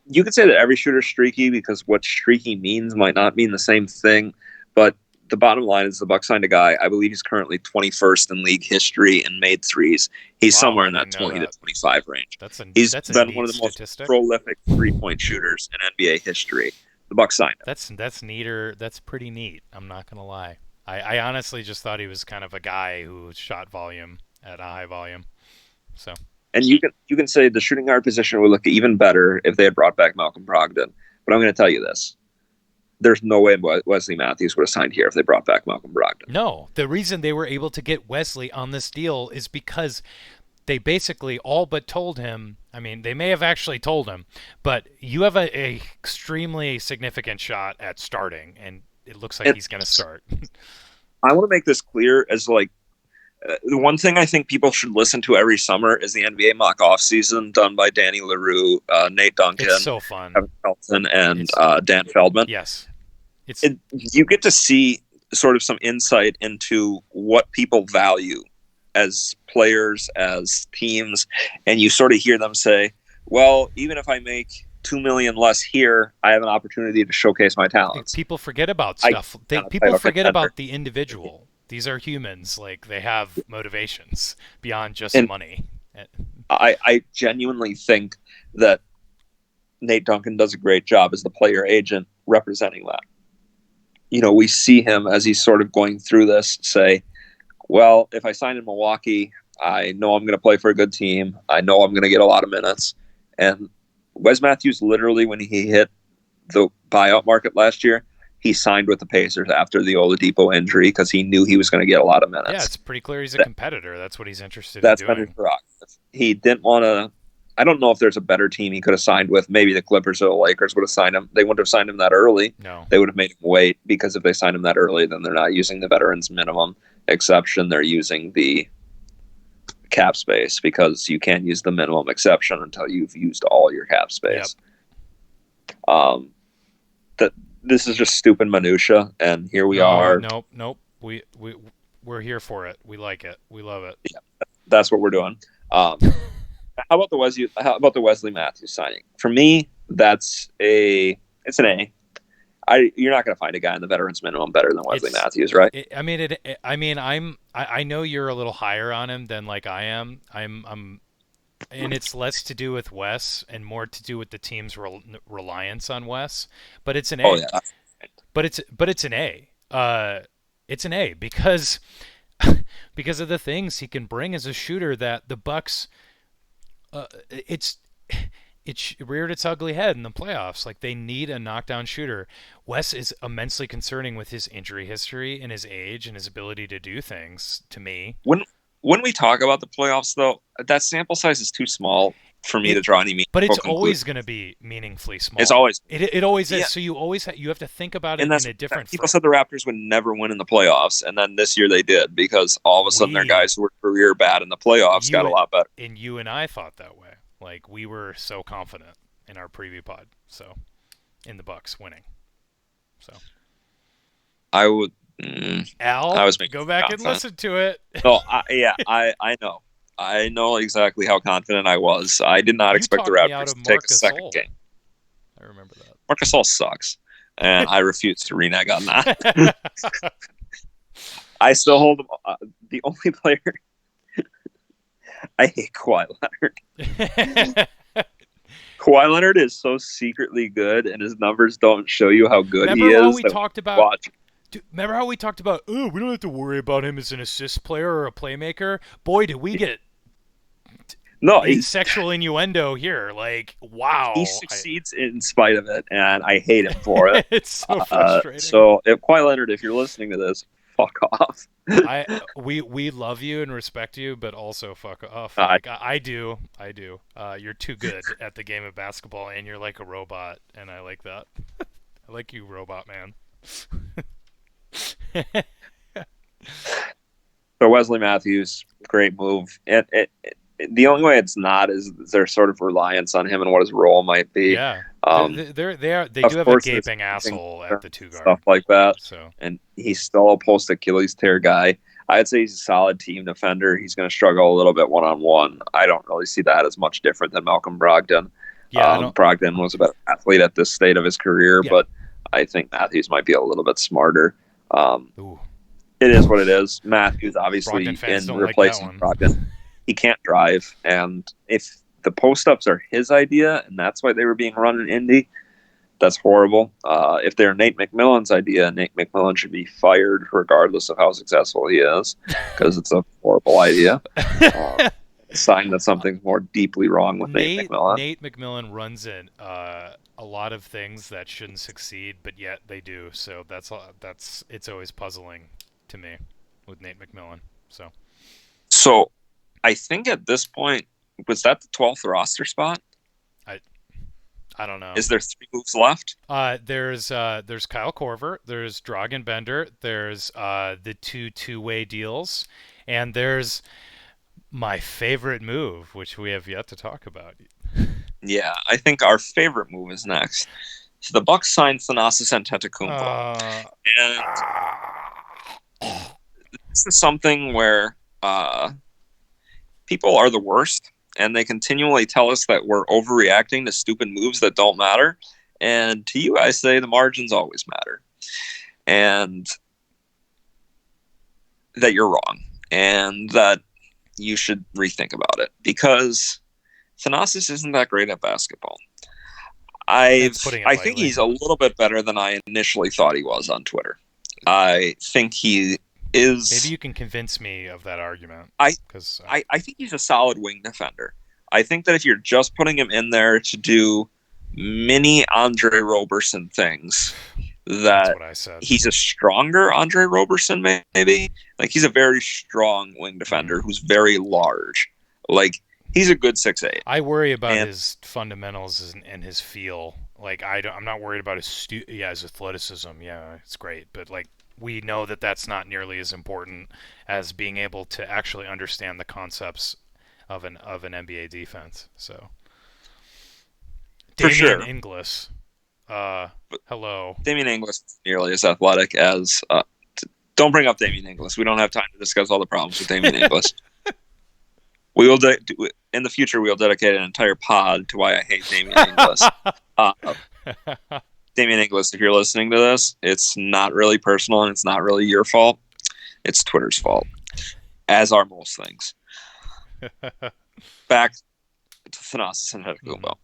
And you could say that every shooter's streaky because what streaky means might not mean the same thing, but the bottom line is the Bucks signed a guy. I believe he's currently 21st in league history and made threes. He's somewhere in that 20 to 25 range. He's been one of the most prolific three-point shooters in NBA history. The Bucks signed him. That's neater. That's pretty neat. I'm not gonna lie. I honestly just thought he was kind of a guy who shot volume at a high volume. So. And you can say the shooting guard position would look even better if they had brought back Malcolm Brogdon. But I'm going to tell you this. There's no way Wesley Matthews would have signed here if they brought back Malcolm Brogdon. No. The reason they were able to get Wesley on this deal is because they basically all but told him, I mean, they may have actually told him, but you have a extremely significant shot at starting, and it looks like he's going to start. I want to make this clear as the one thing I think people should listen to every summer is the NBA mock offseason done by Danny LaRue, Nate Duncan, it's so fun. Kevin Felton, and Dan Feldman. Yes. You get to see sort of some insight into what people value as players, as teams, and you sort of hear them say, well, even if I make $2 million less here, I have an opportunity to showcase my talents. People forget about stuff. People forget about the individual. These are humans. They have motivations beyond just money. I genuinely think that Nate Duncan does a great job as the player agent representing that. We see him as he's sort of going through this say, well, if I sign in Milwaukee, I know I'm going to play for a good team. I know I'm going to get a lot of minutes. And Wes Matthews, literally, when he hit the buyout market last year, he signed with the Pacers after the Oladipo injury because he knew he was going to get a lot of minutes. Yeah, it's pretty clear he's a competitor. That's what he's interested in That's been his doing. prerogative. He didn't want to. I don't know if there's a better team he could have signed with. Maybe the Clippers or the Lakers would have signed him. They wouldn't have signed him that early. No. They would have made him wait, because if they signed him that early, then they're not using the veterans minimum exception. They're using the cap space, because you can't use the minimum exception until you've used all your cap space. Yep. This is just stupid minutia, and here we are. Nope. We're here for it. We like it. We love it. Yeah, that's what we're doing. How about the Wesley Matthews signing? For me, it's an A. You're not going to find a guy in the veterans minimum better than Wesley Matthews, right? I know you're a little higher on him than like I am. And it's less to do with Wes and more to do with the team's reliance on Wes. But it's an A. Oh, yeah. But it's an A. It's an A because of the things he can bring as a shooter that the Bucks. It's reared its ugly head in the playoffs. Like, they need a knockdown shooter. Wes is immensely concerning with his injury history and his age and his ability to do things, to me. When we talk about the playoffs, though, that sample size is too small for me to draw any meaningful But it's conclusion. always going to be meaningfully small. It's always. It always is. So you always you have to think about it in a different. People said the Raptors would never win in the playoffs, and then this year they did, because all of a sudden their guys who were career bad in the playoffs got a lot better. And you and I thought that way. Like, we were so confident in our preview pod, so in the Bucks winning. So I would. Al, I was go back and listen to it. No, I know. I know exactly how confident I was. I did not expect the Raptors to take a second game. I remember that. Marc Gasol sucks, and I refuse to renege on that. I still hold him. The only player I hate, Kawhi Leonard. Kawhi Leonard is so secretly good, and his numbers don't show you how good he is. Remember how we talked about, oh, we don't have to worry about him as an assist player or a playmaker? Boy, did we get sexual innuendo here. Like, wow. He succeeds in spite of it, and I hate him for it. It's so frustrating. So, Kawhi Leonard, if you're listening to this, fuck off. We love you and respect you, but also fuck off. Like, I do. You're too good at the game of basketball, and you're like a robot, and I like that. I like you, robot man. So Wesley Matthews, great move. The only way it's not is their sort of reliance on him and what his role might be. Yeah, they do have a gaping asshole at the two guard, stuff like that. So, and he's still a post Achilles tear guy. I'd say he's a solid team defender. He's going to struggle a little bit one-on-one. I don't really see that as much different than Malcolm Brogdon. Yeah, Brogdon was a better athlete at this state of his career, but I think Matthews might be a little bit smarter. It is what it is. Matthews, obviously, in replacing Brogdon, he can't drive. And if the post-ups are his idea, and that's why they were being run in Indy, that's horrible. If they're Nate McMillan's idea, Nate McMillan should be fired regardless of how successful he is, because it's a horrible idea. A sign that something's more deeply wrong with Nate McMillan. Nate McMillan runs in a lot of things that shouldn't succeed, but yet they do. So it's always puzzling to me with Nate McMillan. So I think at this point, was that the 12th roster spot? I don't know. Is there 3 moves left? There's Kyle Korver, there's Dragan Bender, there's the two-way deals, and there's my favorite move, which we have yet to talk about. Yeah, I think our favorite move is next. So the Bucks signed Thanasis Antetokounmpo, and this is something where people are the worst, and they continually tell us that we're overreacting to stupid moves that don't matter. And to you, I say the margins always matter, and that you're wrong, and that you should rethink about it, because Thanasis isn't that great at basketball. I think he's a little bit better than I initially thought he was on Twitter. I think he is. Maybe you can convince me of that argument. I think he's a solid wing defender. I think that if you're just putting him in there to do mini Andre Roberson things, That's that what I said. he's a stronger Andre Roberson, maybe. Like he's a very strong wing defender Mm. who's very large. Like he's a good 6'8". I worry about And his fundamentals and his feel. Like I'm not worried about his athleticism. Yeah, it's great, but like we know that that's not nearly as important as being able to actually understand the concepts of an NBA defense. So for Damian sure, Inglis, but hello. Damian Inglis is nearly as athletic as. Don't bring up Damian Inglis. We don't have time to discuss all the problems with Damian Inglis. We will in the future. We'll dedicate an entire pod to why I hate Damian Inglis. Uh, Damian Inglis, if you're listening to this, it's not really personal and it's not really your fault. It's Twitter's fault, as are most things. Back to Thanasis Antetokounmpo. Mhm.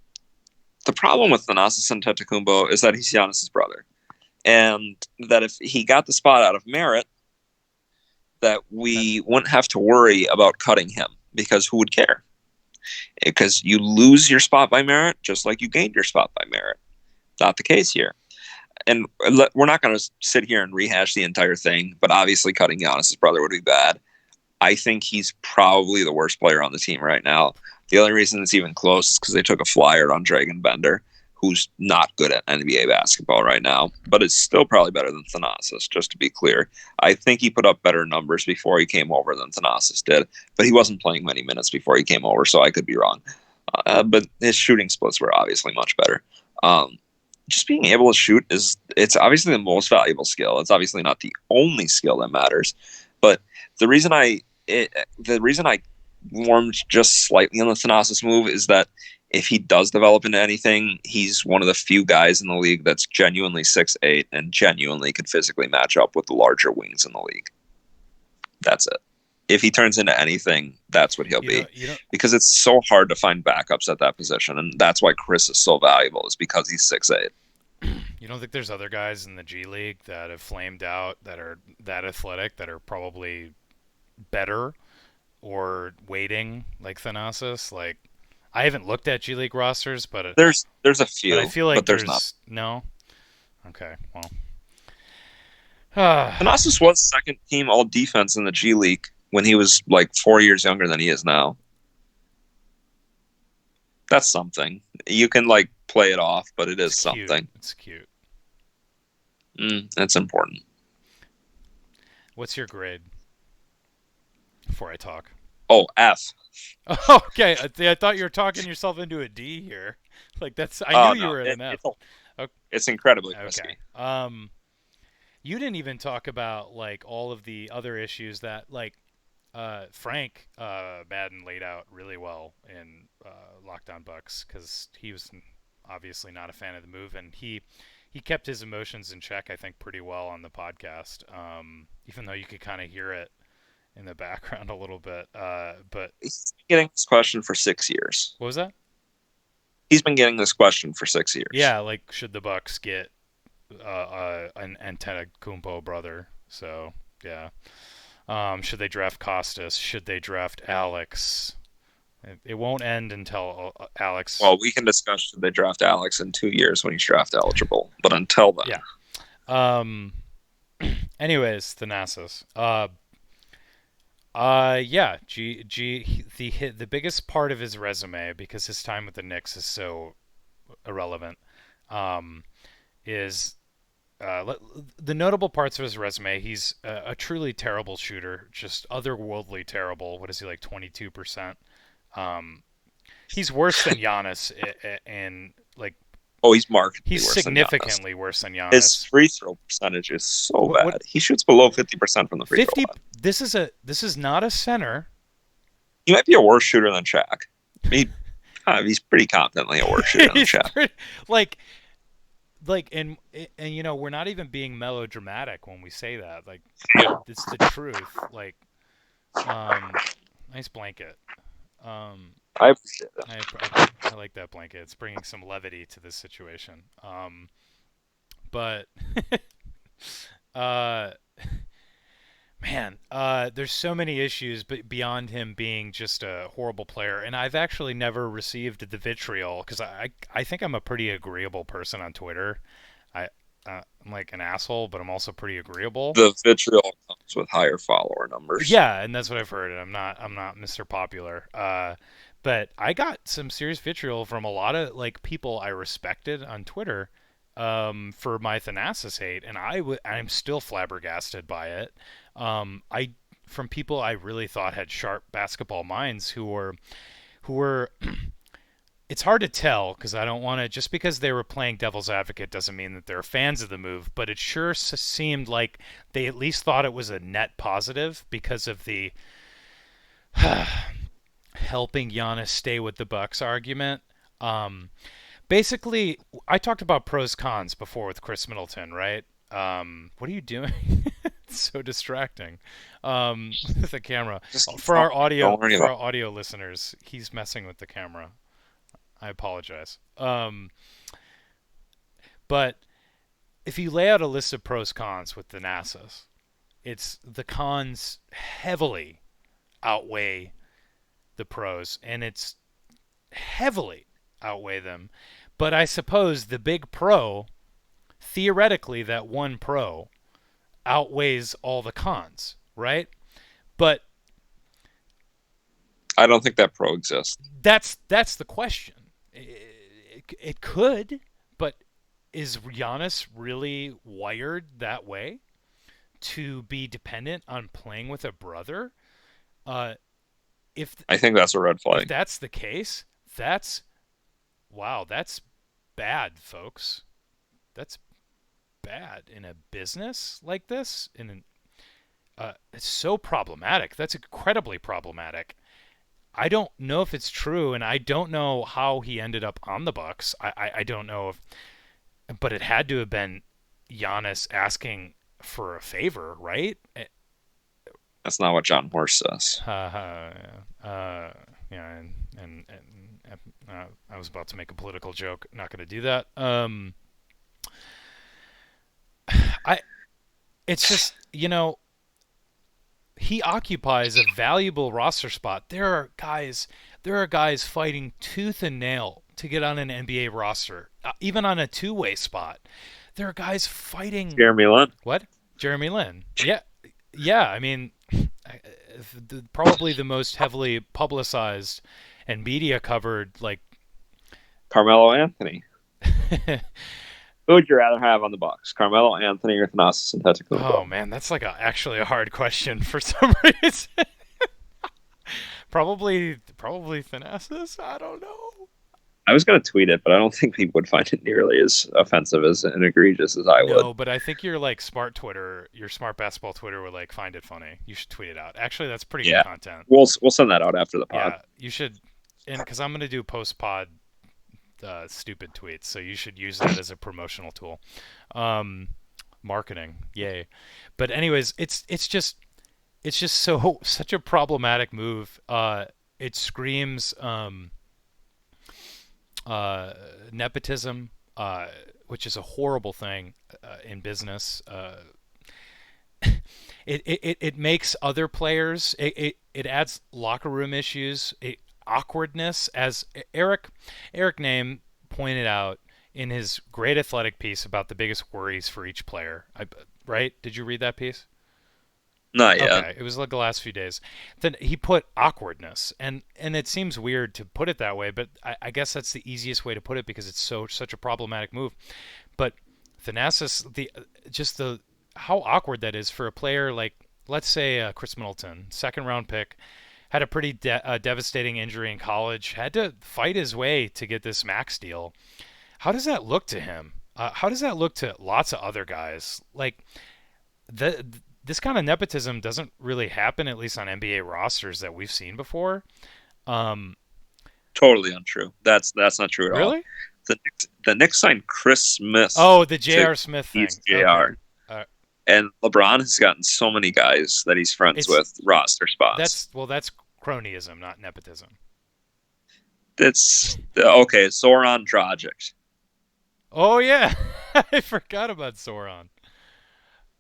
The problem with Thanasis Antetokounmpo is that he's Giannis's brother, and that if he got the spot out of merit, that we wouldn't have to worry about cutting him because who would care? Because you lose your spot by merit just like you gained your spot by merit. Not the case here. And we're not going to sit here and rehash the entire thing, but obviously cutting Giannis's brother would be bad. I think he's probably the worst player on the team right now. The only reason it's even close is because they took a flyer on Dragon Bender, who's not good at NBA basketball right now, but it's still probably better than Thanasis, just to be clear. I think he put up better numbers before he came over than Thanasis did, but he wasn't playing many minutes before he came over, so I could be wrong. But his shooting splits were obviously much better. Just being able to shoot it's obviously the most valuable skill. It's obviously not the only skill that matters, but the reason I warmed just slightly on the Thanasis move is that if he does develop into anything, he's one of the few guys in the league that's genuinely 6'8" and genuinely could physically match up with the larger wings in the league. That's it. If he turns into anything, that's what he'll be. Because it's so hard to find backups at that position, and that's why Chris is so valuable, is because he's 6'8". You don't think there's other guys in the G League that have flamed out that are that athletic that are probably better or waiting like Thanasis? Like I haven't looked at G League rosters, There's a but I few, feel like but there's not. there's no. Okay, well, Thanasis was second team all defense in the G League when he was like 4 years younger than he is now. That's something. You can like play it off, but it is it's cute. something. It's cute. That's important. What's your grade? Before I talk. Oh, F. Okay, I thought you were talking yourself into a D here. Like that's I Oh knew you no, were at an F. it's incredibly Okay. risky. You didn't even talk about like all of the other issues that like Frank Madden laid out really well in Lockdown Bucks because he was obviously not a fan of the move and he kept his emotions in check I think pretty well on the podcast. Even though you could kind of hear it in the background a little bit. But He's been getting this question for 6 years. what was that? He's been getting this question for 6 years. Yeah, like should the Bucks get an Antetokounmpo brother? So yeah. Should they draft Costas? Should they draft Alex? It won't end until Alex. Well, we can discuss should they draft Alex in 2 years when he's draft eligible, but until then, yeah. Anyways, Thanasis. Yeah. The biggest part of his resume, because his time with the Knicks is so irrelevant, is the notable parts of his resume. He's a truly terrible shooter, just otherworldly terrible. What is he like? 22%. He's worse than Giannis, and like he's markedly he's worse significantly than Giannis. worse than Giannis. His free throw percentage is so bad. He shoots below 50% from the free 50, throw line. This is not a center. He might be a worse shooter than Shaq. He's pretty confidently a worse shooter than Shaq. And you know we're not even being melodramatic when we say that. Like it's the truth. Like nice blanket. I appreciate it. I like that blanket. It's bringing some levity to this situation. But man, there's so many issues beyond him being just a horrible player. And I've actually never received the vitriol because I think I'm a pretty agreeable person on Twitter. I'm like an asshole, but I'm also pretty agreeable. The vitriol comes with higher follower numbers. Yeah, and that's what I've heard. And I'm not Mr. Popular. But I got some serious vitriol from a lot of like people I respected on Twitter for my Thanasis hate, and I'm still flabbergasted by it. I from people I really thought had sharp basketball minds who were it's hard to tell because I don't want to. Just because they were playing devil's advocate doesn't mean that they're fans of the move. But it sure seemed like they at least thought it was a net positive because of the helping Giannis stay with the Bucks argument. Um, Basically, I talked about pros cons before with Chris Middleton, right? What are you doing? It's so distracting. With the camera. Just keep For our talking. audio Don't worry for about our audio listeners, he's messing with the camera. I apologize. But if you lay out a list of pros cons with the NASA's, it's the cons heavily outweigh the pros, and it's heavily outweigh them. But I suppose the big pro, theoretically, that one pro outweighs all the cons, right? But I don't think that pro exists. that's the question. It could, but is Giannis really wired that way to be dependent on playing with a brother? Uh, if I think that's a red if flag. that's the case, that's wow, that's bad, folks. That's bad in a business like this. It's so problematic. That's incredibly problematic. I don't know if it's true, and I don't know how he ended up on the Bucks. I don't know if, but it had to have been Giannis asking for a favor, right? That's not what John Horst says. Yeah, I was about to make a political joke. Not going to do that. I. It's just he occupies a valuable roster spot. There are guys fighting tooth and nail to get on an NBA roster, even on a two-way spot. There are guys fighting. Jeremy Lin. What? Jeremy Lin. Yeah, yeah. I mean, probably the most heavily publicized and media covered. Like, Carmelo Anthony. Who would you rather have on the Bucks, Carmelo Anthony or Thanasis oh Antetokounmpo? man, that's like actually a hard question for some reason. Probably Thanasis. I don't know. I was going to tweet it, but I don't think people would find it nearly as offensive as and egregious as I would. No, but I think your like smart Twitter, your smart basketball Twitter would like find it funny. You should tweet it out. Actually, that's pretty good Yeah, content. we'll send that out after the pod. Yeah, you should, and because I'm gonna do post pod stupid tweets, so you should use that as a promotional tool. Marketing, yay! But anyways, it's just such a problematic move. It screams nepotism, which is a horrible thing in business. It makes other players. It adds locker room issues, awkwardness, as Eric Name pointed out in his great athletic piece about the biggest worries for each player. Right? Did you read that piece? Not yet. Okay, it was like the last few days. Then he put awkwardness, and it seems weird to put it that way, but I guess that's the easiest way to put it because it's such a problematic move. But Thanasis, the how awkward that is for a player like, let's say, Chris Middleton, second round pick, had a pretty devastating injury in college, had to fight his way to get this max deal. How does that look to him? How does that look to lots of other guys? Like the this kind of nepotism doesn't really happen, at least on NBA rosters that we've seen before. Um, Totally untrue. That's not true at all. really? The Knicks signed Chris Smith Oh, the to J.R. Smith thing. East JR. Okay. Uh, And LeBron has gotten so many guys that he's friends it's with roster spots. that's cronyism, not nepotism. That's okay. Zoran Dragic. Oh yeah, I forgot about Sauron.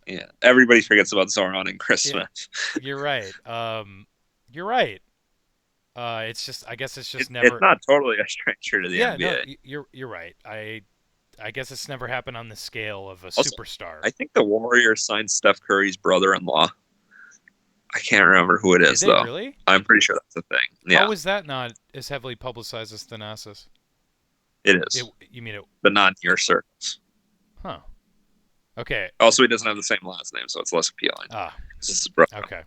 Yeah, everybody forgets about Zoran and Chris Yeah, Smith. you're right. You're right. I guess it's just It's never. not totally a stranger to the Yeah, no, NBA. you're right. I I guess it's never happened on the scale of a Also, superstar. I think the Warriors signed Steph Curry's brother-in-law. I can't remember who it Did is, they though. really? I'm pretty sure that's the thing. How Yeah, was that not as heavily publicized as Thanasis? it It, is. you mean it? But not in your circles. Huh. Okay. Also, he doesn't have the same last name, so it's less appealing. Ah. This is his brother. Okay.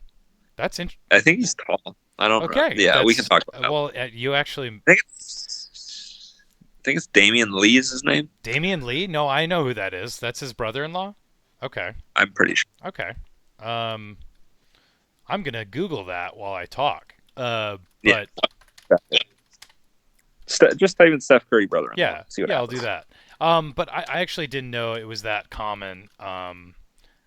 That's interesting. I think he's tall. I don't know. Okay. Yeah, we can That's talk about that. well. You actually I think it's Damian Lee is his name. Damian Lee? No, I know who that is. That's his brother-in-law. Okay. I'm pretty sure. Okay. Um, I'm gonna Google that while I talk. Yeah. But Just type in Steph Curry brother-in-law. yeah, See what yeah, happens. I'll do that. But I actually didn't know it was that common. I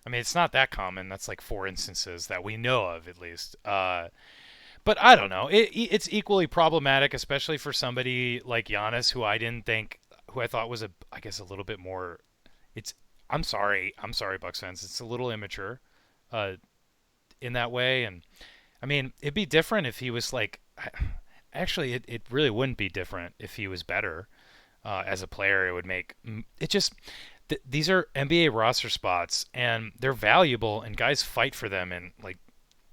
mean, it's not that common. That's like 4 instances that we know of, at least. But I don't know. It's equally problematic, especially for somebody like Giannis, who I thought was I guess, a little bit more. It's. I'm sorry, Bucks fans. It's a little immature, uh, in that way. And I mean, it'd be different if he was like. Actually, it really wouldn't be different if he was better as a player. It would make it just. These are NBA roster spots, and they're valuable, and guys fight for them, and like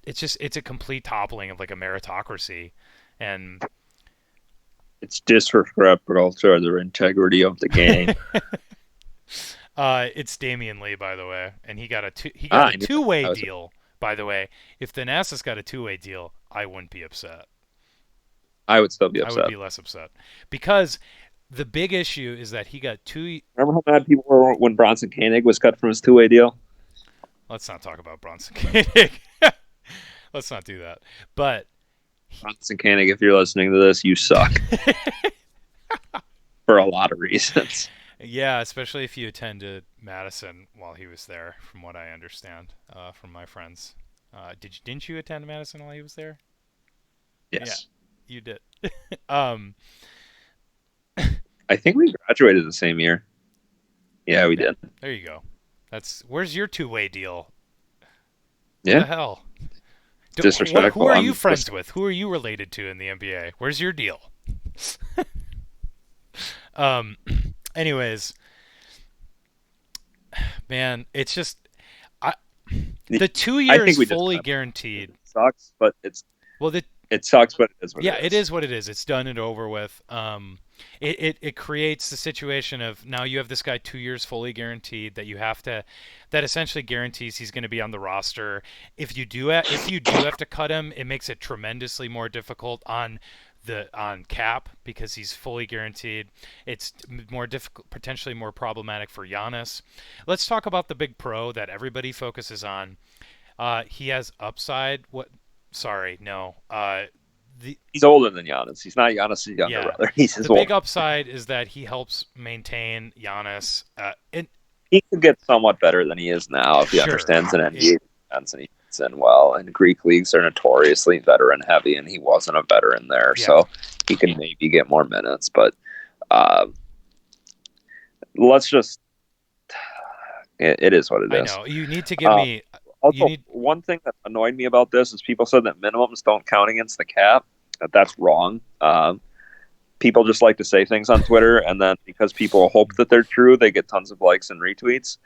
it's a complete toppling of like a meritocracy, and It's disrespectful to the integrity of the game. it's Damian Lee, by the way, and he got a two-way deal. By the way, if the NASA's got a two-way deal, I wouldn't be upset. I would still be I would upset. be less upset because the big issue is that he got two. Remember how mad people were when Bronson Koenig was cut from his two-way deal? Let's not talk about Bronson Koenig. Let's not do that. But Bronson Koenig, if you're listening to this, you suck. For a lot of reasons. yeah, especially if you attended Madison while he was there, from what I understand from my friends. Didn't you attend Madison while he was there? Yes. Yeah, you did. I think we graduated the same year. Yeah, we did. There you go. Where's your two-way deal? Yeah. What the hell? Disrespectful. Who are you friends with? Who are you related to in the NBA? Where's your deal? Anyways, man, it's just the 2 years fully guaranteed. It sucks, but it's well, it sucks, but it is what it is. Yeah, it is what it is. It's done and over with. It creates the situation of now you have this guy 2 years fully guaranteed that essentially guarantees he's going to be on the roster. If you do have to cut him, it makes it tremendously more difficult on cap because he's fully guaranteed. It's more difficult, potentially more problematic for Giannis. Let's talk about the big pro that everybody focuses on. He has upside. What? Sorry, no. He's older than Giannis. He's not Giannis' younger brother. He's his The big older. upside is that he helps maintain Giannis. He could get somewhat better than he is now if he understands an NBA defense and he fits in well. And Greek leagues are notoriously veteran heavy, and he wasn't a veteran there, so he can maybe get more minutes. But let's just. It is what it is. I know. You need to give me. Also, one thing that annoyed me about this is people said that minimums don't count against the cap. That's wrong. People just like to say things on Twitter, and then because people hope that they're true, they get tons of likes and retweets.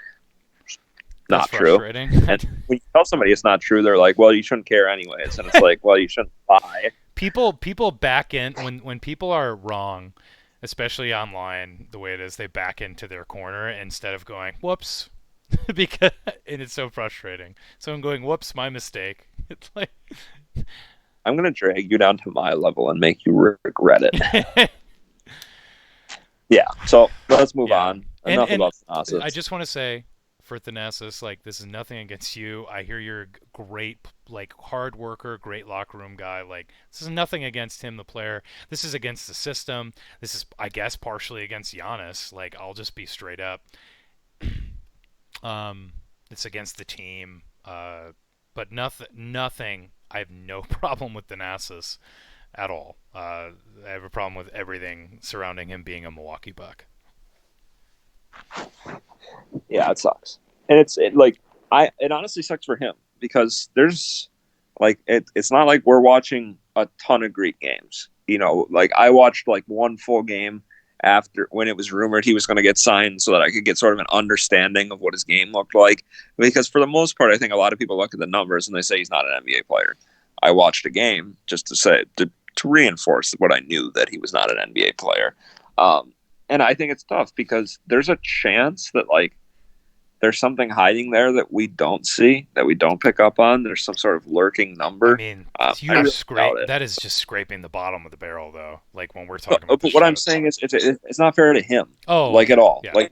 Not true. And when you tell somebody it's not true, they're like, well, you shouldn't care anyways. And it's like, well, you shouldn't lie. People back in when people are wrong, especially online, the way it is, they back into their corner instead of going, whoops. And it's so frustrating. So I'm going, whoops, my mistake. It's like I'm gonna drag you down to my level and make you regret it. Yeah. So let's move on. Enough about Thanasis. I just want to say for Thanasis, like, this is nothing against you. I hear you're a great, like, hard worker, great locker room guy. Like, this is nothing against him, the player. This is against the system. This is, I guess, partially against Giannis. Like, I'll just be straight up. It's against the team, but nothing. I have no problem with Thanasis at all. I have a problem with everything surrounding him being a Milwaukee Buck. Yeah, it sucks, and it honestly sucks for him because there's like it's not like we're watching a ton of Greek games. You know, like I watched like one full game, after when it was rumored he was going to get signed so that I could get sort of an understanding of what his game looked like. Because for the most part, I think a lot of people look at the numbers and they say he's not an NBA player. I watched a game just to say to reinforce what I knew, that he was not an NBA player. And I think it's tough because there's a chance that like there's something hiding there that we don't see, that we don't pick up on. There's some sort of lurking I number. mean, I you're really doubt it. that is just scraping the bottom of the barrel, though. Like when we're talking about But the what I'm show. saying is, it's not fair to him, Oh, like at okay, all. yeah. Like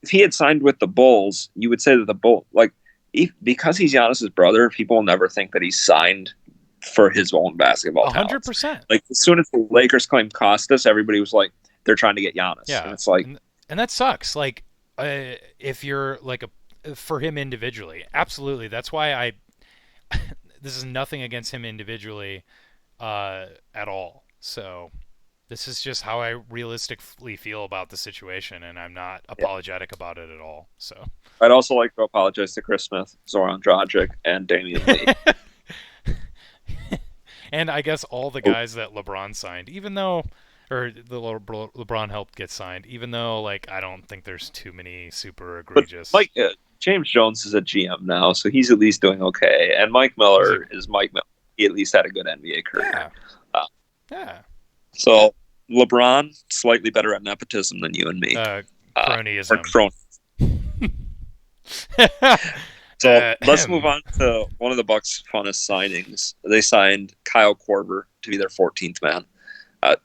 if he had signed with the Bulls, you would say that the Bull, like, because he's Giannis's brother, people will never think that he signed for his own basketball talents. 100%. Like as soon as the Lakers claimed Costas, everybody was like, they're trying to get Giannis, and Yeah, it's like, and that sucks. Like, if you're like for him individually, absolutely. That's why I. This is nothing against him individually, at all. So, this is just how I realistically feel about the situation, and I'm not yeah. apologetic about it at all. So. I'd also like to apologize to Chris Smith, Zoran Dragic, and Damian Lee. And I guess all the guys that LeBron signed, even though, or the LeBron helped get signed, even though like I don't think there's too many super But egregious. Mike James Jones is a GM now, so he's at least doing okay. And Mike Miller is Mike Miller. He at least had a good NBA career. Yeah. Uh, Yeah. So LeBron slightly better at nepotism than you and me. Cronyism. So let's move on to one of the Bucks' funnest signings. They signed Kyle Korver to be their 14th man. To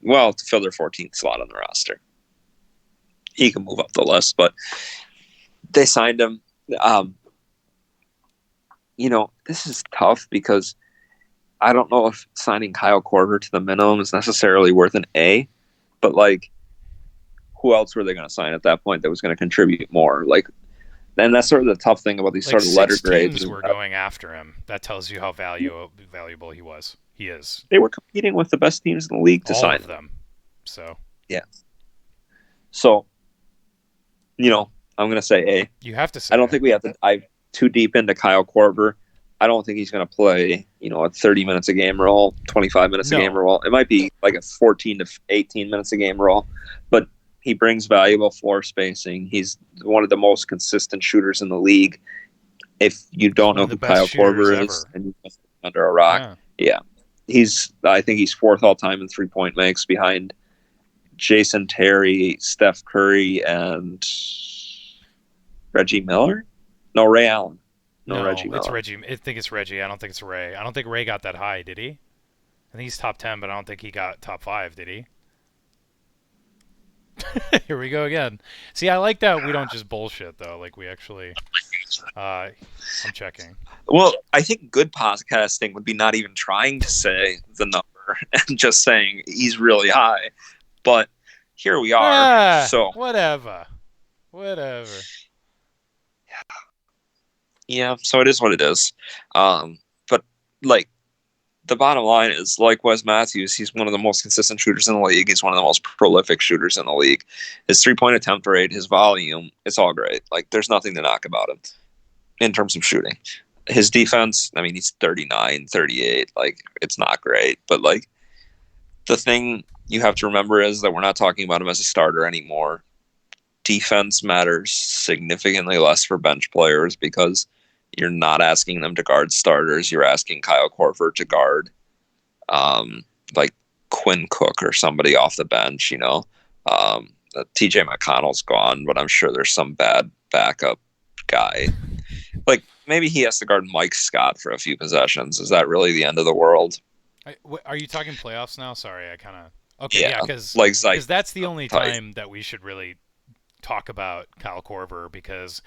fill their 14th slot on the roster. He can move up the list, but they signed him. This is tough because I don't know if signing Kyle Korver to the minimum is necessarily worth an A, but like, who else were they going to sign at that point that was going to contribute more? Like, and that's sort of the tough thing about these like sort of letter grades. Teams were going after him. That tells you how valuable he was. He is. They were competing with the best teams in the league to all sign of them. So yeah. So, I'm going to say A. You have to say. I don't think we have to dive too deep into Kyle Korver. I don't think he's going to play, a 30 minutes a game role, 25 minutes a game role. It might be like a 14 to 18 minutes a game role, but he brings valuable floor spacing. He's one of the most consistent shooters in the league. If you don't know who Kyle Korver is and you're under a rock, yeah. I think he's fourth all time in 3-point makes behind Jason Terry, Steph Curry, and Reggie Miller? No, Ray Allen. No, Reggie Miller. It's Reggie. I think it's Reggie. I don't think it's Ray. I don't think Ray got that high, did he? I think he's top 10, but I don't think he got top 5, did he? Here we go again. See, I like that we don't just bullshit, though. Like, we actually... I'm checking. Well, I think good podcasting would be not even trying to say the number and just saying he's really high. But here we are. So whatever. Yeah, so it is what it is. But like the bottom line is, like Wes Matthews, he's one of the most consistent shooters in the league. He's one of the most prolific shooters in the league. His 3-point attempt rate, his volume, it's all great. Like there's nothing to knock about him in terms of shooting. His defense, I mean, he's 39, 38. Like it's not great, but like the thing you have to remember is that we're not talking about him as a starter anymore. Defense matters significantly less for bench players because you're not asking them to guard starters. You're asking Kyle Korver to guard like Quinn Cook or somebody off the bench, TJ McConnell's gone, but I'm sure there's some bad backup guy. Like maybe he has to guard Mike Scott for a few possessions. Is that really the end of the world? Are you talking playoffs now? Sorry, I kind of... Okay, yeah, because that's the only time that we should really talk about Kyle Korver, because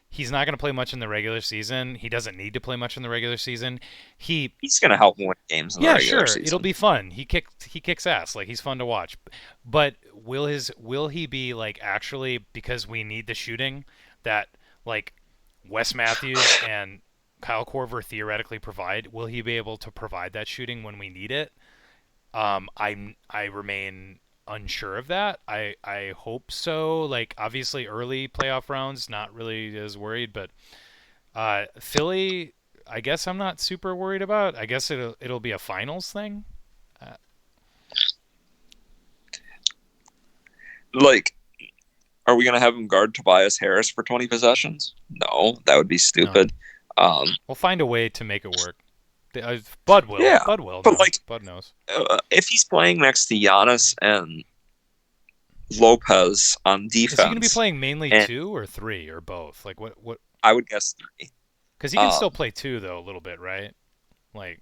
he's not going to play much in the regular season. He doesn't need to play much in the regular season. He's going to help win games in the regular season. It'll be fun. He kicks ass. Like he's fun to watch. But will he be like actually, because we need the shooting that like Wes Matthews and Kyle Korver theoretically provide, will he be able to provide that shooting when we need it? I remain unsure of that. I hope so. Like obviously early playoff rounds, not really as worried, but Philly, I guess I'm not super worried about. I guess it'll be a finals thing. Like, are we going to have him guard Tobias Harris for 20 possessions? No, that would be No. stupid. Um, We'll find a way to make it work. Bud will. yeah, Bud will but know. like, Bud knows. if he's playing next to Giannis and Lopez on Is he going to be defense, playing mainly and 2 or 3 or both? Like what? I would guess 3. Because he can still Um, play 2 though a little bit, right? Like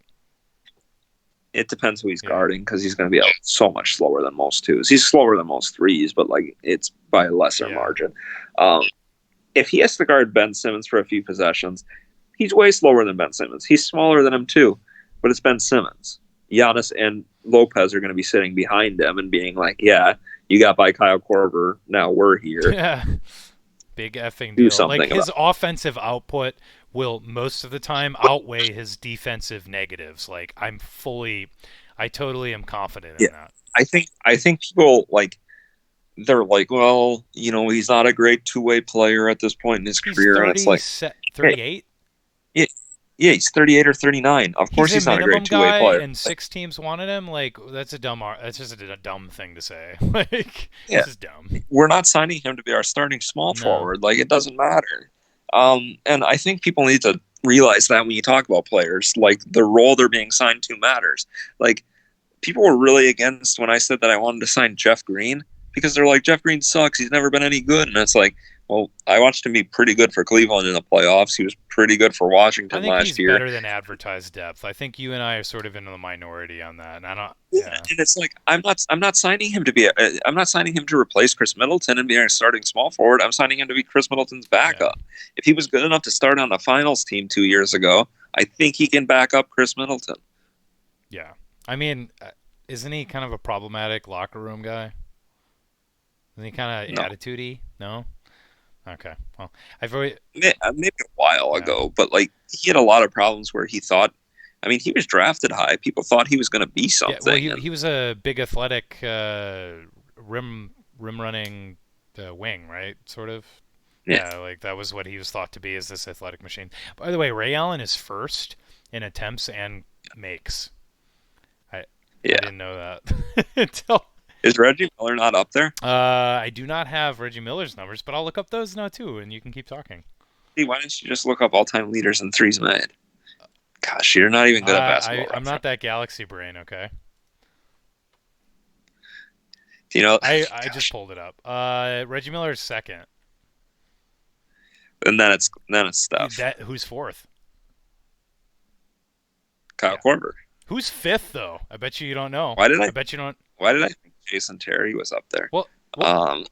it depends who he's yeah, guarding because he's going to be out so much slower than most twos. He's slower than most threes, but like it's by a lesser yeah. margin. Um, if he has to guard Ben Simmons for a few possessions, he's way slower than Ben Simmons. He's smaller than him too, but it's Ben Simmons. Giannis and Lopez are going to be sitting behind him and being like, "Yeah, you got by Kyle Korver. Now we're here. Yeah. Big effing Do deal. Like something about his offensive output will most of the time outweigh his defensive negatives. Like I totally am confident it." in Yeah, that. I think people like they're like, well, he's not a great two-way player at this point in his He's career, and it's like, hey, 38. yeah, yeah, he's 38 or 39. Of He's course, a he's not a great minimum two-way guy, player. and 6 teams wanted him. Like that's just a dumb thing to say. Like Yeah, this is dumb. we're not signing him to be our starting small No, forward. Like, it doesn't matter. And I think people need to realize that when you talk about players, like the role they're being signed to matters. Like, people were really against when I said that I wanted to sign Jeff Green because they're like, Jeff Green sucks. He's never been any good. And it's like, well, I watched him be pretty good for Cleveland in the playoffs. He was pretty good for I Washington think last he's year. better than advertised depth. I think you and I are sort of in the minority on that, and I don't. Yeah, Yeah, and it's like I'm not signing him to be I'm not signing him to replace Chris Middleton and be our starting small forward. I'm signing him to be Chris Middleton's yeah, backup. If he was good enough to start on the finals team 2 years ago, I think he can back up Chris Middleton. yeah. I mean, isn't he kind of a problematic locker room guy? Isn't he kind of No, attitudey? No. Okay. Well, I've always maybe a while yeah. ago, but like he had a lot of problems where he thought. I mean, he was drafted high. People thought he was going to be Yeah, well, something, and he was a big athletic rim running wing, right? Sort of. yeah, Yeah, like that was what he was thought to be as this athletic machine. By the way, Ray Allen is first in attempts and makes. I I yeah. didn't know that until Is Reggie Miller not up there? I do not have Reggie Miller's numbers, but I'll look up those now too, and you can keep talking. See, why don't you just look up all-time leaders in threes made? Gosh, you're not even good at basketball I'm not reference. that galaxy brain, okay? Do you know? I just Gosh, pulled it up. Reggie Miller is second. and then it's Steph. Who's fourth? Kyle Yeah. Korver. Who's fifth though? I bet you don't know. Why did I? I bet you don't. Why did I think Jason Terry was up there? Well, Um,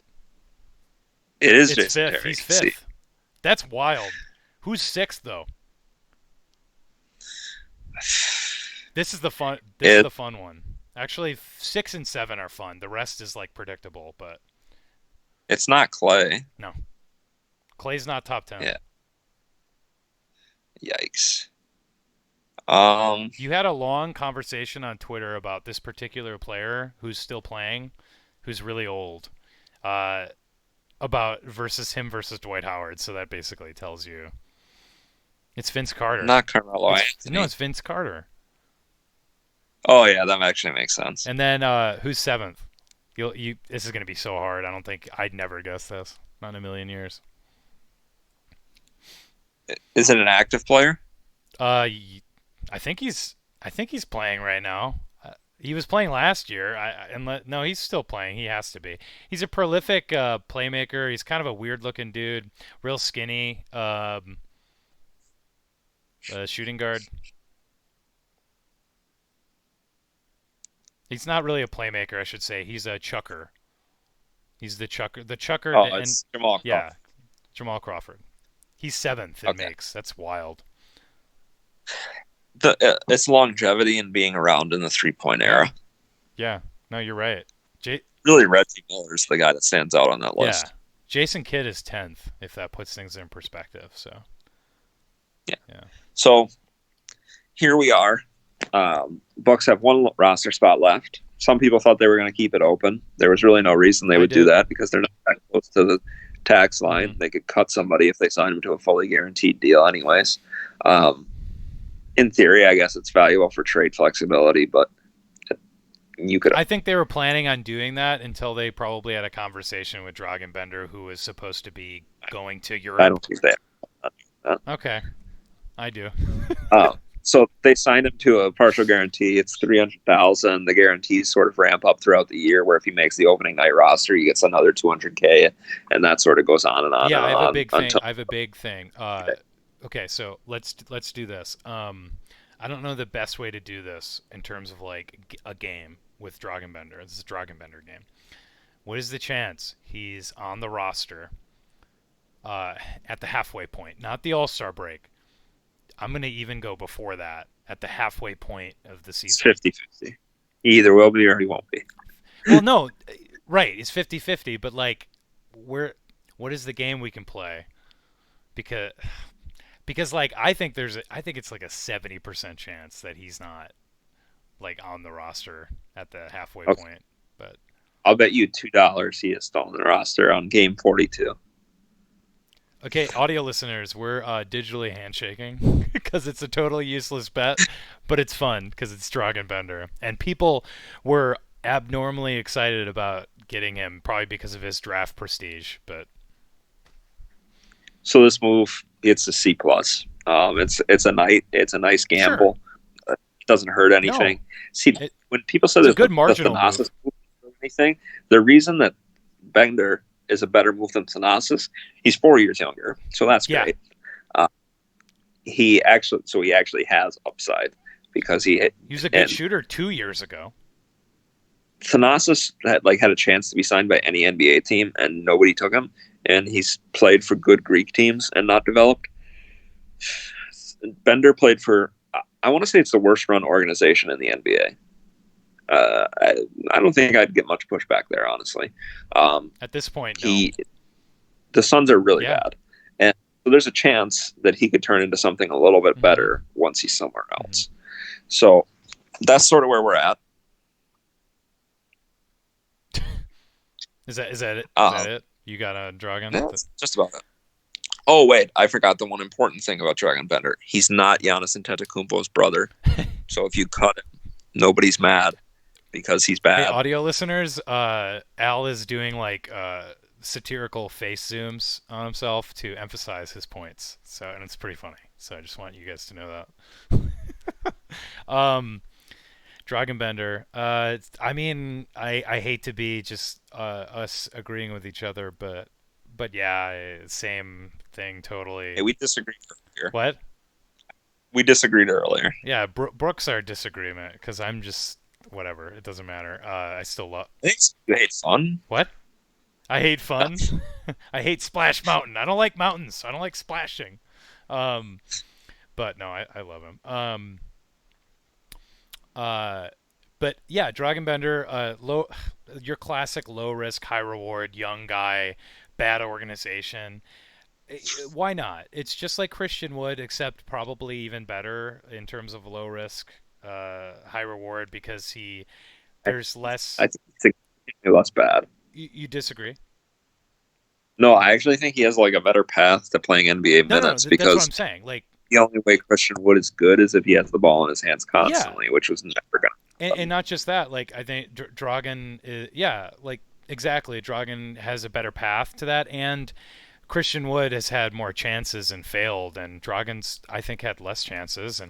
it is it's Jason fifth. Terry. He's See, fifth. That's wild. Who's sixth though? This is the fun. This is it the fun one. Actually, 6 and 7 are fun. The rest is like predictable, but it's not Clay. no. Clay's not top 10. Yeah. Yikes. Um, You had a long conversation on Twitter about this particular player who's still playing, who's really old, uh, about versus him versus Dwight Howard. So that basically tells you it's Vince Carter. not Carmelo No, Anthony. it's Vince Carter. Oh yeah, that actually makes sense. And then who's seventh? You. This is gonna be so hard. I don't think I'd never guess this. Not in a million years. Is it an active player? I think he's playing right now. He was playing last year. No, he's still playing. He has to be. He's a prolific playmaker. He's kind of a weird-looking dude, real skinny, shooting guard. He's not really a playmaker, I should say. He's a chucker. He's the chucker. The chucker, Oh, and it's Jamal Crawford. yeah, Jamal Crawford. He's seventh in Okay. makes. That's wild. It's longevity and being around in the 3-point era. Yeah. No, you're right. Really, Reggie Miller's the guy that stands out on that Yeah. list. Jason Kidd is 10th, if that puts things in perspective. So. Yeah. Yeah. So here we are. Bucks have one roster spot left. Some people thought they were going to keep it open. There was really no reason they would do that because they're not that close to the tax line. Mm-hmm. They could cut somebody if they signed him to a fully guaranteed deal anyways. In theory, I guess it's valuable for trade flexibility, but You could. I think they were planning on doing that until they probably had a conversation with Dragonbender, who was supposed to be going to I Europe. don't think they. Have Okay, I do. so they signed him to a partial guarantee. It's 300,000. The guarantees sort of ramp up throughout the year. Where if he makes the opening night roster, he gets another 200K, and that sort of goes on and on Yeah, and I have a on big thing. until. I have a big thing. Okay, so let's do this. I don't know the best way to do this in terms of like a game with Dragonbender. This is a Dragonbender game. What is the chance he's on the roster at the halfway point, not the All Star break? I'm gonna even go before that, at the halfway point of the It's season. 50-50. He either will be or he won't be. Well, no, right, it's 50-50, but like, where, what is the game we can play? Because like I think it's like a 70% chance that he's not like on the roster at the halfway Okay. point. But I'll bet you $2 he is still on the roster on game 42. okay, audio listeners, we're digitally handshaking because it's a totally useless bet, but it's fun because it's Dragonbender, and people were abnormally excited about getting him, probably because of his draft prestige. But So this move, it's a C plus. It's a nice sure, gamble. It doesn't hurt no, anything. See, it, when people say it's a that good the marginal Thanasis move. move or anything, the reason that Bender is a better move than Thanasis, he's 4 years younger, so that's Yeah, great. Uh, he actually has upside because he was a good and shooter 2 years ago. Thanasis had a chance to be signed by any NBA team and nobody took him, and he's played for good Greek teams and not developed. Bender played for, I want to say it's the worst run organization in the NBA. I don't think I'd get much pushback there, honestly. At this point, no. He the Suns are really Yeah. bad, and so there's a chance that he could turn into something a little bit Mm-hmm. better once he's somewhere Mm-hmm. else. So that's sort of where we're at. Is that it? Is that Uh, it? You got a Dragon? yeah, that's just about it. Oh wait, I forgot the one important thing about Dragon Bender. He's not Giannis Antetokounmpo's brother. So if you cut him, nobody's mad because he's Hey, bad. audio listeners, Al is doing like satirical face zooms on himself to emphasize his points. So, and it's pretty funny. So I just want you guys to know that. Dragonbender. I mean, I hate to be just us agreeing with each other, but yeah, same thing totally. Hey, we disagreed earlier. What? We disagreed earlier. Yeah, Brooks our disagreement because I'm just whatever. It doesn't matter. I still love Thanks. You hate fun. what? I hate fun. I hate Splash Mountain. I don't like mountains. I don't like splashing. Um, but no, I love him. Uh, but yeah, Dragonbender, your classic low risk, high reward, young guy, bad organization. Why not? It's just like Christian Wood, except probably even better in terms of low risk, high reward because I, there's less. I think he's significantly less bad. You disagree? No, I actually think he has like a better path to playing NBA No. minutes That's what because I'm saying. Like, the only way Christian Wood is good is if he has the ball in his hands yeah, constantly, which was never going to and happen. not just that. Like, I think Dragon, yeah, like exactly. Dragon has a better path to that, and Christian Wood has had more chances and failed, and Dragon's I think had less chances.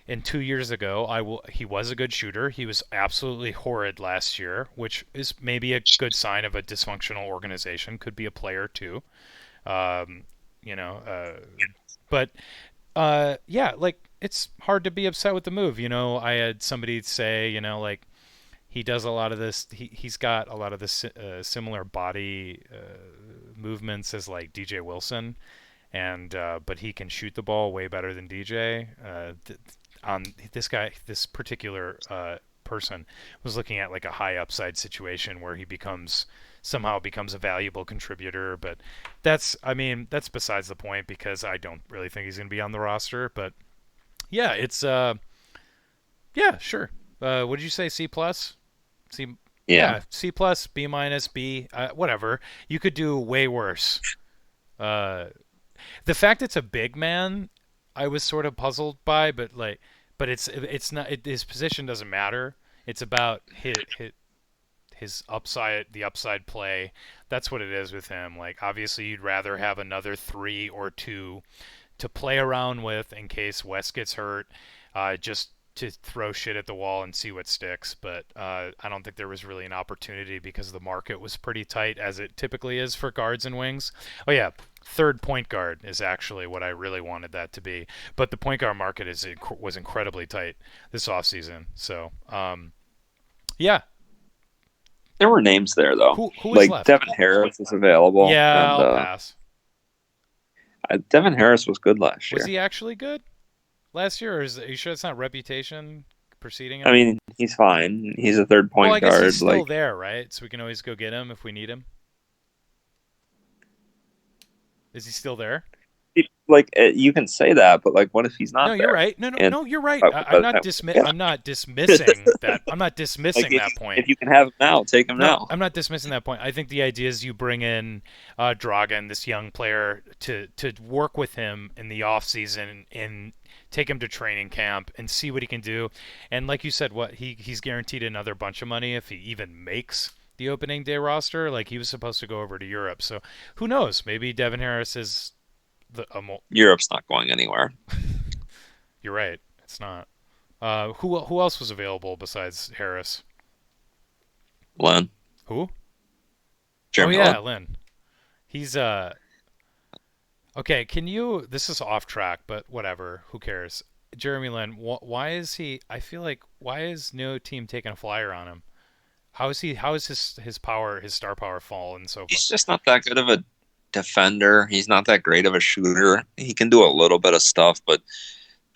And 2 years ago, he was a good shooter. He was absolutely horrid last year, which is maybe a good sign of a dysfunctional organization. Could be a player too, um, you know. But yeah, like it's hard to be upset with the move. You know, I had somebody say, you know, like he does a lot of this. He's got a lot of this similar body movements as like DJ Wilson, and but he can shoot the ball way better than DJ. On this guy, this particular person was looking at like a high upside situation where he somehow becomes a valuable contributor. But I mean, that's besides the point because I don't really think he's going to be on the roster. But yeah, it's yeah, sure. What did you say? C plus? C? Yeah. Yeah, C plus, B minus, B, whatever. You could do way worse. Uh, the fact it's a big man, I was sort of puzzled by, but like, but it's not. His position doesn't matter. It's about his upside, the upside play. That's what it is with him. Like obviously, you'd rather have another 3 or 2 to play around with in case West gets hurt, just to throw shit at the wall and see what sticks. But I don't think there was really an opportunity because the market was pretty tight, as it typically is for guards and wings. Oh yeah, third point guard is actually what I really wanted that to be. But the point guard market was incredibly tight this offseason. So yeah, There were names there though, who is like left? Devin Harris is available, Yeah, and I'll pass. Devin Harris was good last Was year. he actually good last year, or are you sure it's not reputation preceding I him? mean, he's fine. He's a third Well, I point guess he's guard. still Like, there, right? So we can always go get him if we need him. Is he still there? you can say that, but like, what if he's No, not you're there? right. No, no, And no, you're right. uh, I'm uh, not yeah, I'm not dismissing that. I'm not like dismissing that point. if you can have him now, take him No, now. I'm not dismissing that point. I think the idea is you bring in Dragan, this young player, to work with him in the off season and take him to training camp and see what he can do. And like you said, what he's guaranteed another bunch of money if he even makes the opening day roster. Like he was supposed to go over to Europe, so who knows? Maybe Devin Harris is the. Europe's not going anywhere. You're right. It's not. Who else was available besides Harris? Lynn, Who? Oh Jeremy yeah, Lynn. Lynn. He's Okay, can you? This is off track, but whatever. Who cares? Jeremy Lin. Why is he? I feel like why is no team taking a flyer on him? How is he? How is his power, his star power, fallen so far? He's just not that good of a defender. He's not that great of a shooter. He can do a little bit of stuff, but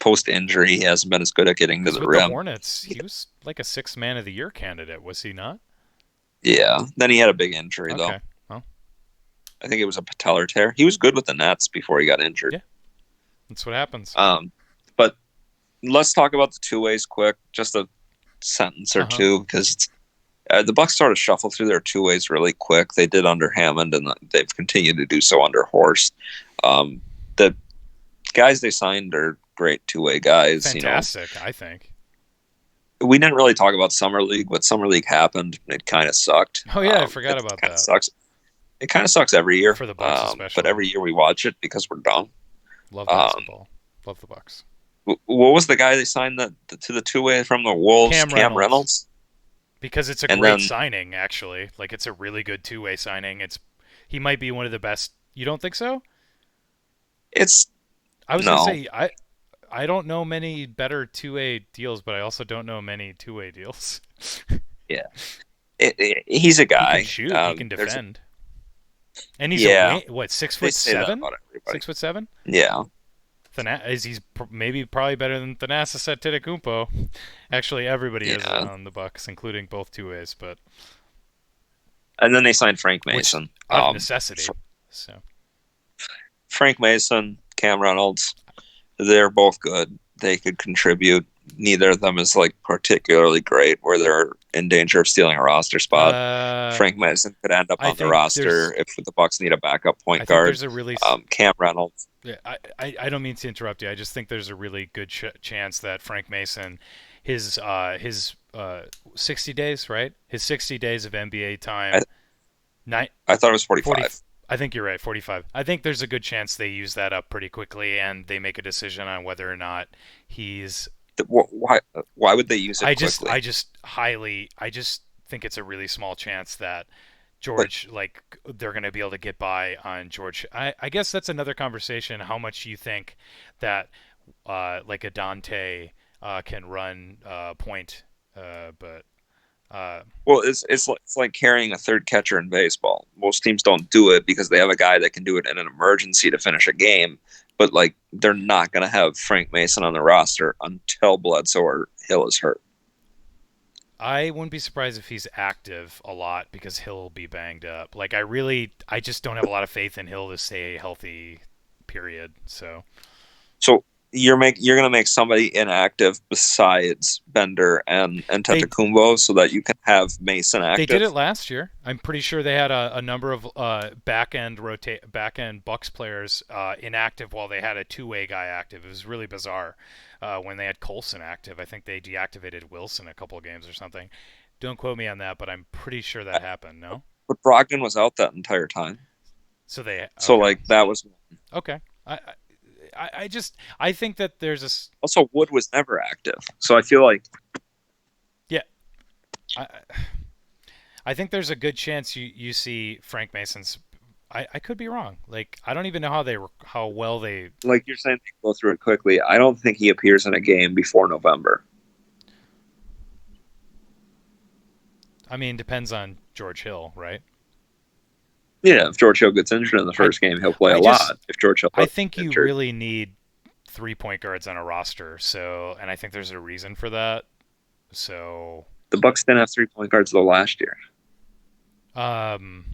post injury, he hasn't been as good at getting to Because the with the rim. Hornets, he was like a sixth man of the year candidate, was he not? Yeah. Then he had a big injury though. Okay. Well, I think it was a patellar tear. He was good with the Nets before he got injured. yeah, that's what happens. Um, but let's talk about the two ways quick, just a sentence or Uh huh. two, because the Bucks sort of shuffled through their two ways really quick. They did under Hammond, and they've continued to do so under Horst. The guys they signed are great two way guys. You know, Fantastic, I think. we didn't really talk about summer league. But summer league happened. It kind of sucked. Oh yeah, I forgot It about kind of that. sucks. It kind of sucks every year. For the Bucks But especially. every year we watch it because we're dumb. Love Um, basketball. Love the Bucks. what was the guy they signed to the two way from the Wolves? Cam Cam Reynolds. Reynolds. Because it's a And great then signing, actually. Like it's a really good two-way signing. He might be one of the best. You don't think so? it's I was gonna no, say I don't know many better two-way deals, but I also don't know many two-way deals. yeah, he's a He can guy. shoot. He can There's defend. And he's a yeah, wing. What, six they foot say that seven? about everybody. 6'7"? Yeah, Is he's maybe probably better than Thanasis Antetokounmpo. Actually, everybody is yeah. on the Bucks, including both two-ways, but And then they signed Frank which Mason. out of necessity. So Frank Mason, Cam Reynolds, they're both good. They could contribute. Neither of them is like particularly great where they're in danger of stealing a roster spot. uh, Frank Mason could end up I on the think roster there's if the Bucks need a backup I point think guard. there's a really Cam Reynolds, yeah, I don't mean to interrupt you. I just think there's a really good chance that Frank Mason, his 60 days, right? His 60 days of NBA I, time, nine, I thought it was 40. 45. I think you're right, 45. I think there's a good chance they use that up pretty quickly and they make a decision on whether or not he's. Why would they use it quickly? I just think it's a really small chance that But George, like, they're going to be able to get by on George. I guess that's another conversation. How much you think that, like a Dante, can run point, but uh, well, it's like carrying a third catcher in baseball. Most teams don't do it because they have a guy that can do it in an emergency to finish a game. But like they're not going to have Frank Mason on the roster until Bledsoe or Hill is hurt. I wouldn't be surprised if he's active a lot because Hill be banged up. Like I just don't have a lot of faith in Hill to stay healthy. Period. So So you're gonna make somebody inactive besides Bender and They Tetakumbo so that you can have Mason They did active. it last year. I'm pretty sure they had a number of back end Bucks players inactive while they had a two-way guy active. It was really bizarre when they had Colson active. I think they deactivated Wilson a couple of games or something. Don't quote me on that, but I'm pretty sure that happened. No, But Brogdon was out that entire time, so they so okay, like that was okay. I think that there's also Wood was never active. So I feel like yeah. I I think there's a good chance you see Frank Mason's. I could be wrong. Like I don't even know how well they. you're saying they go through it quickly. I don't think he appears in a game before November. I mean, depends on George Hill, right? Yeah, if George Hill gets injured in the I first game, he'll play I a just lot. If George Hill I doesn't think get you injured, really need 3 point guards on a roster. So, and I think there's a reason for that. So, the Bucks didn't have 3 point guards though last year. um,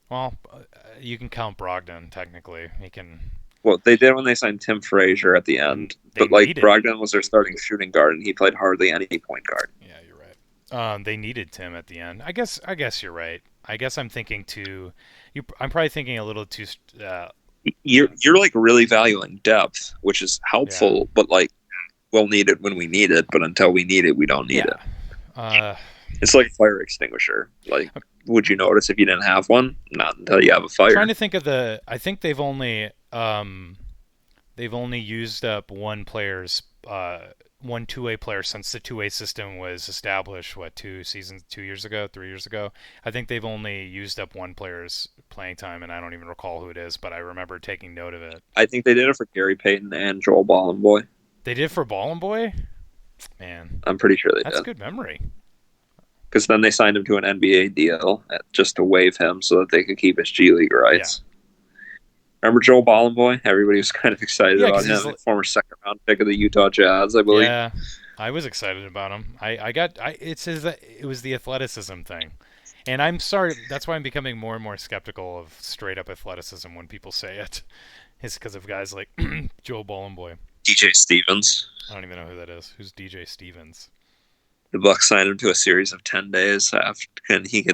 well, you can count Brogdon technically. He can. Well, they did when they signed Tim Frazier at the end, They but like needed. Brogdon was their starting shooting guard, and he played hardly any point guard. Yeah, you're right. They needed Tim at the end. I guess you're right. I guess I'm thinking too. I'm probably thinking a little too. You're like really valuing depth, which is Yeah. helpful, but like we'll need it when we need it. But until we need it, we don't need Yeah. it. Uh, It's like a fire extinguisher. Like, would you notice if you didn't have one? Not until you have a trying fire. to think of the. I think they've only used up one two-way player since the two-way system was established. What 2 seasons, 2 years ago, 3 years ago? I think they've only used up one player's playing time, and I don't even recall who it is, but I remember taking note of it. I think they did it for Gary Payton and Joel Bollenboy. They did for Ball and Boy. Man, I'm pretty sure they that's did. good memory. Because then they signed him to an NBA deal just to waive him so that they could keep his G League Yeah, rights. Remember Joel Bollenboy? Everybody was kind of excited yeah, about because him. Former second round pick of the Utah Jazz, I believe. yeah, I was excited about him. I got it says that it was the athleticism thing. And I'm sorry, that's why I'm becoming more and more skeptical of straight up athleticism when people say it. It's because of guys like Joel Bollenboy. DJ Stevens. I don't even know who that is. Who's DJ Stevens? The Bucks signed him to a series of 10 days after, and he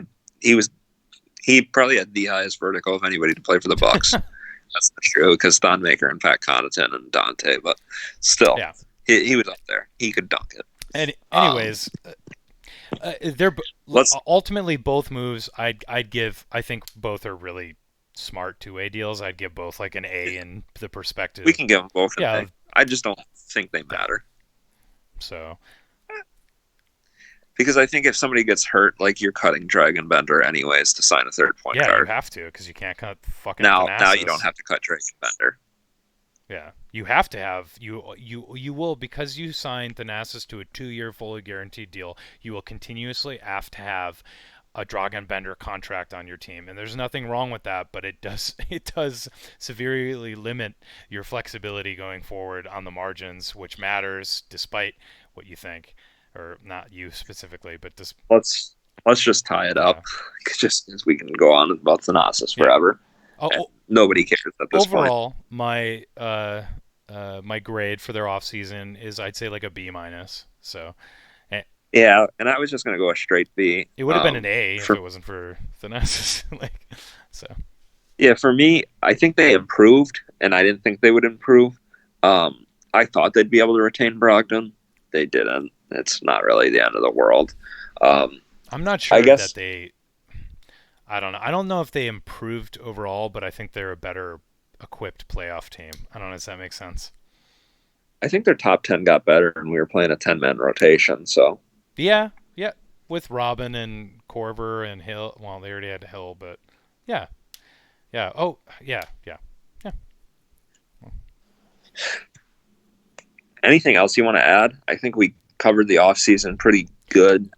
probably had the highest vertical of anybody to play for the Bucks. That's not true because Thonmaker and Pat Connaughton and Dante, but still, Yeah. he was up there. He could dunk it. And anyways, they're Let's ultimately both moves. I'd give. I think both are really smart two-way deals. I'd give both like an A in the perspective. we can give them both an Yeah, A. I just don't think they matter so because I think if somebody gets hurt, like you're cutting Dragon Bender anyways to sign a third point yeah, you guard. have to because you can't cut fucking Now you Thanasis. don't have to cut Dragon Bender. Yeah, you have to have you will because you signed Thanasis to a 2-year fully guaranteed deal. You will continuously have to have a Dragon Bender contract on your team, and there's nothing wrong with that. But it does severely limit your flexibility going forward on the margins, which matters despite what you think, or not you specifically, but just Let's just tie it yeah, up, just as we can go on about Thanasis yeah. forever. And Oh, nobody cares at this point. overall, my grade for their off season is I'd say like a B minus. So Yeah, and I was just gonna go a straight B. it would have been an A if For it wasn't for Thanasis. like so. Yeah, for me, I think they improved, and I didn't think they would improve. I thought they'd be able to retain Brogdon. They didn't. It's not really the end of the world. Um, I'm not I sure that guess they. I don't know. I don't know if they improved overall, but I think they're a better equipped playoff team. I don't know if that makes sense. I think their top 10 got better, and we were playing a 10-man rotation. So But yeah, yeah, with Robin and Corver and Hill. Well, they already had Hill, but yeah, yeah. Oh, yeah, yeah, yeah. anything else you want to add? I think we covered the offseason pretty good.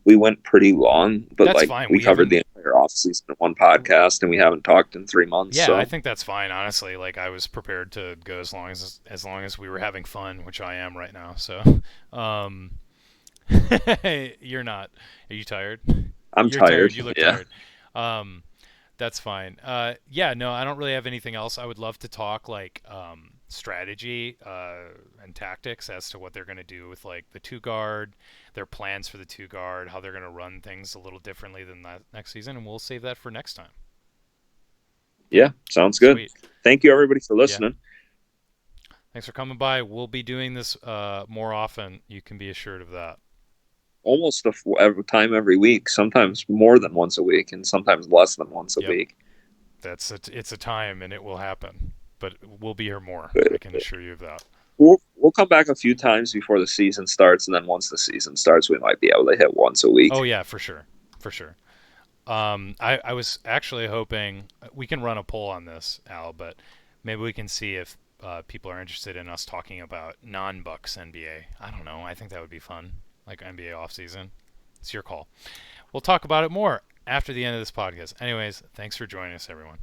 We went pretty long, but That's like fine. we We covered haven't. the entire offseason in one podcast, and we haven't talked in 3 months. Yeah, I So think that's fine. Honestly, like I was prepared to go as long as we were having fun, which I am right now. So, um, you're not. Are you tired? I'm You're tired. tired. You look Yeah. tired. That's fine. Yeah, no, I don't really have anything else. I would love to talk like strategy and tactics as to what they're going to do with like the two guard, their plans for the two guard, how they're going to run things a little differently than that next season, and we'll save that for next time. Yeah, sounds good. Sweet. Thank you, everybody, for Yeah. listening. Thanks for coming by. We'll be doing this more often. You can be assured of that. Almost every time every week, sometimes more than once a week, and sometimes less than once a Yep. week. It's a time, and it will happen. But we'll be here more. I can assure you of that. We'll come back a few times before the season starts, and then once the season starts, we might be able to hit once a week. Oh yeah, for sure, for sure. I was actually hoping we can run a poll on this, Al, but maybe we can see if people are interested in us talking about non-Bucks NBA. I don't know. I think that would be fun, like NBA offseason. It's your call. We'll talk about it more after the end of this podcast. Anyways, thanks for joining us, everyone.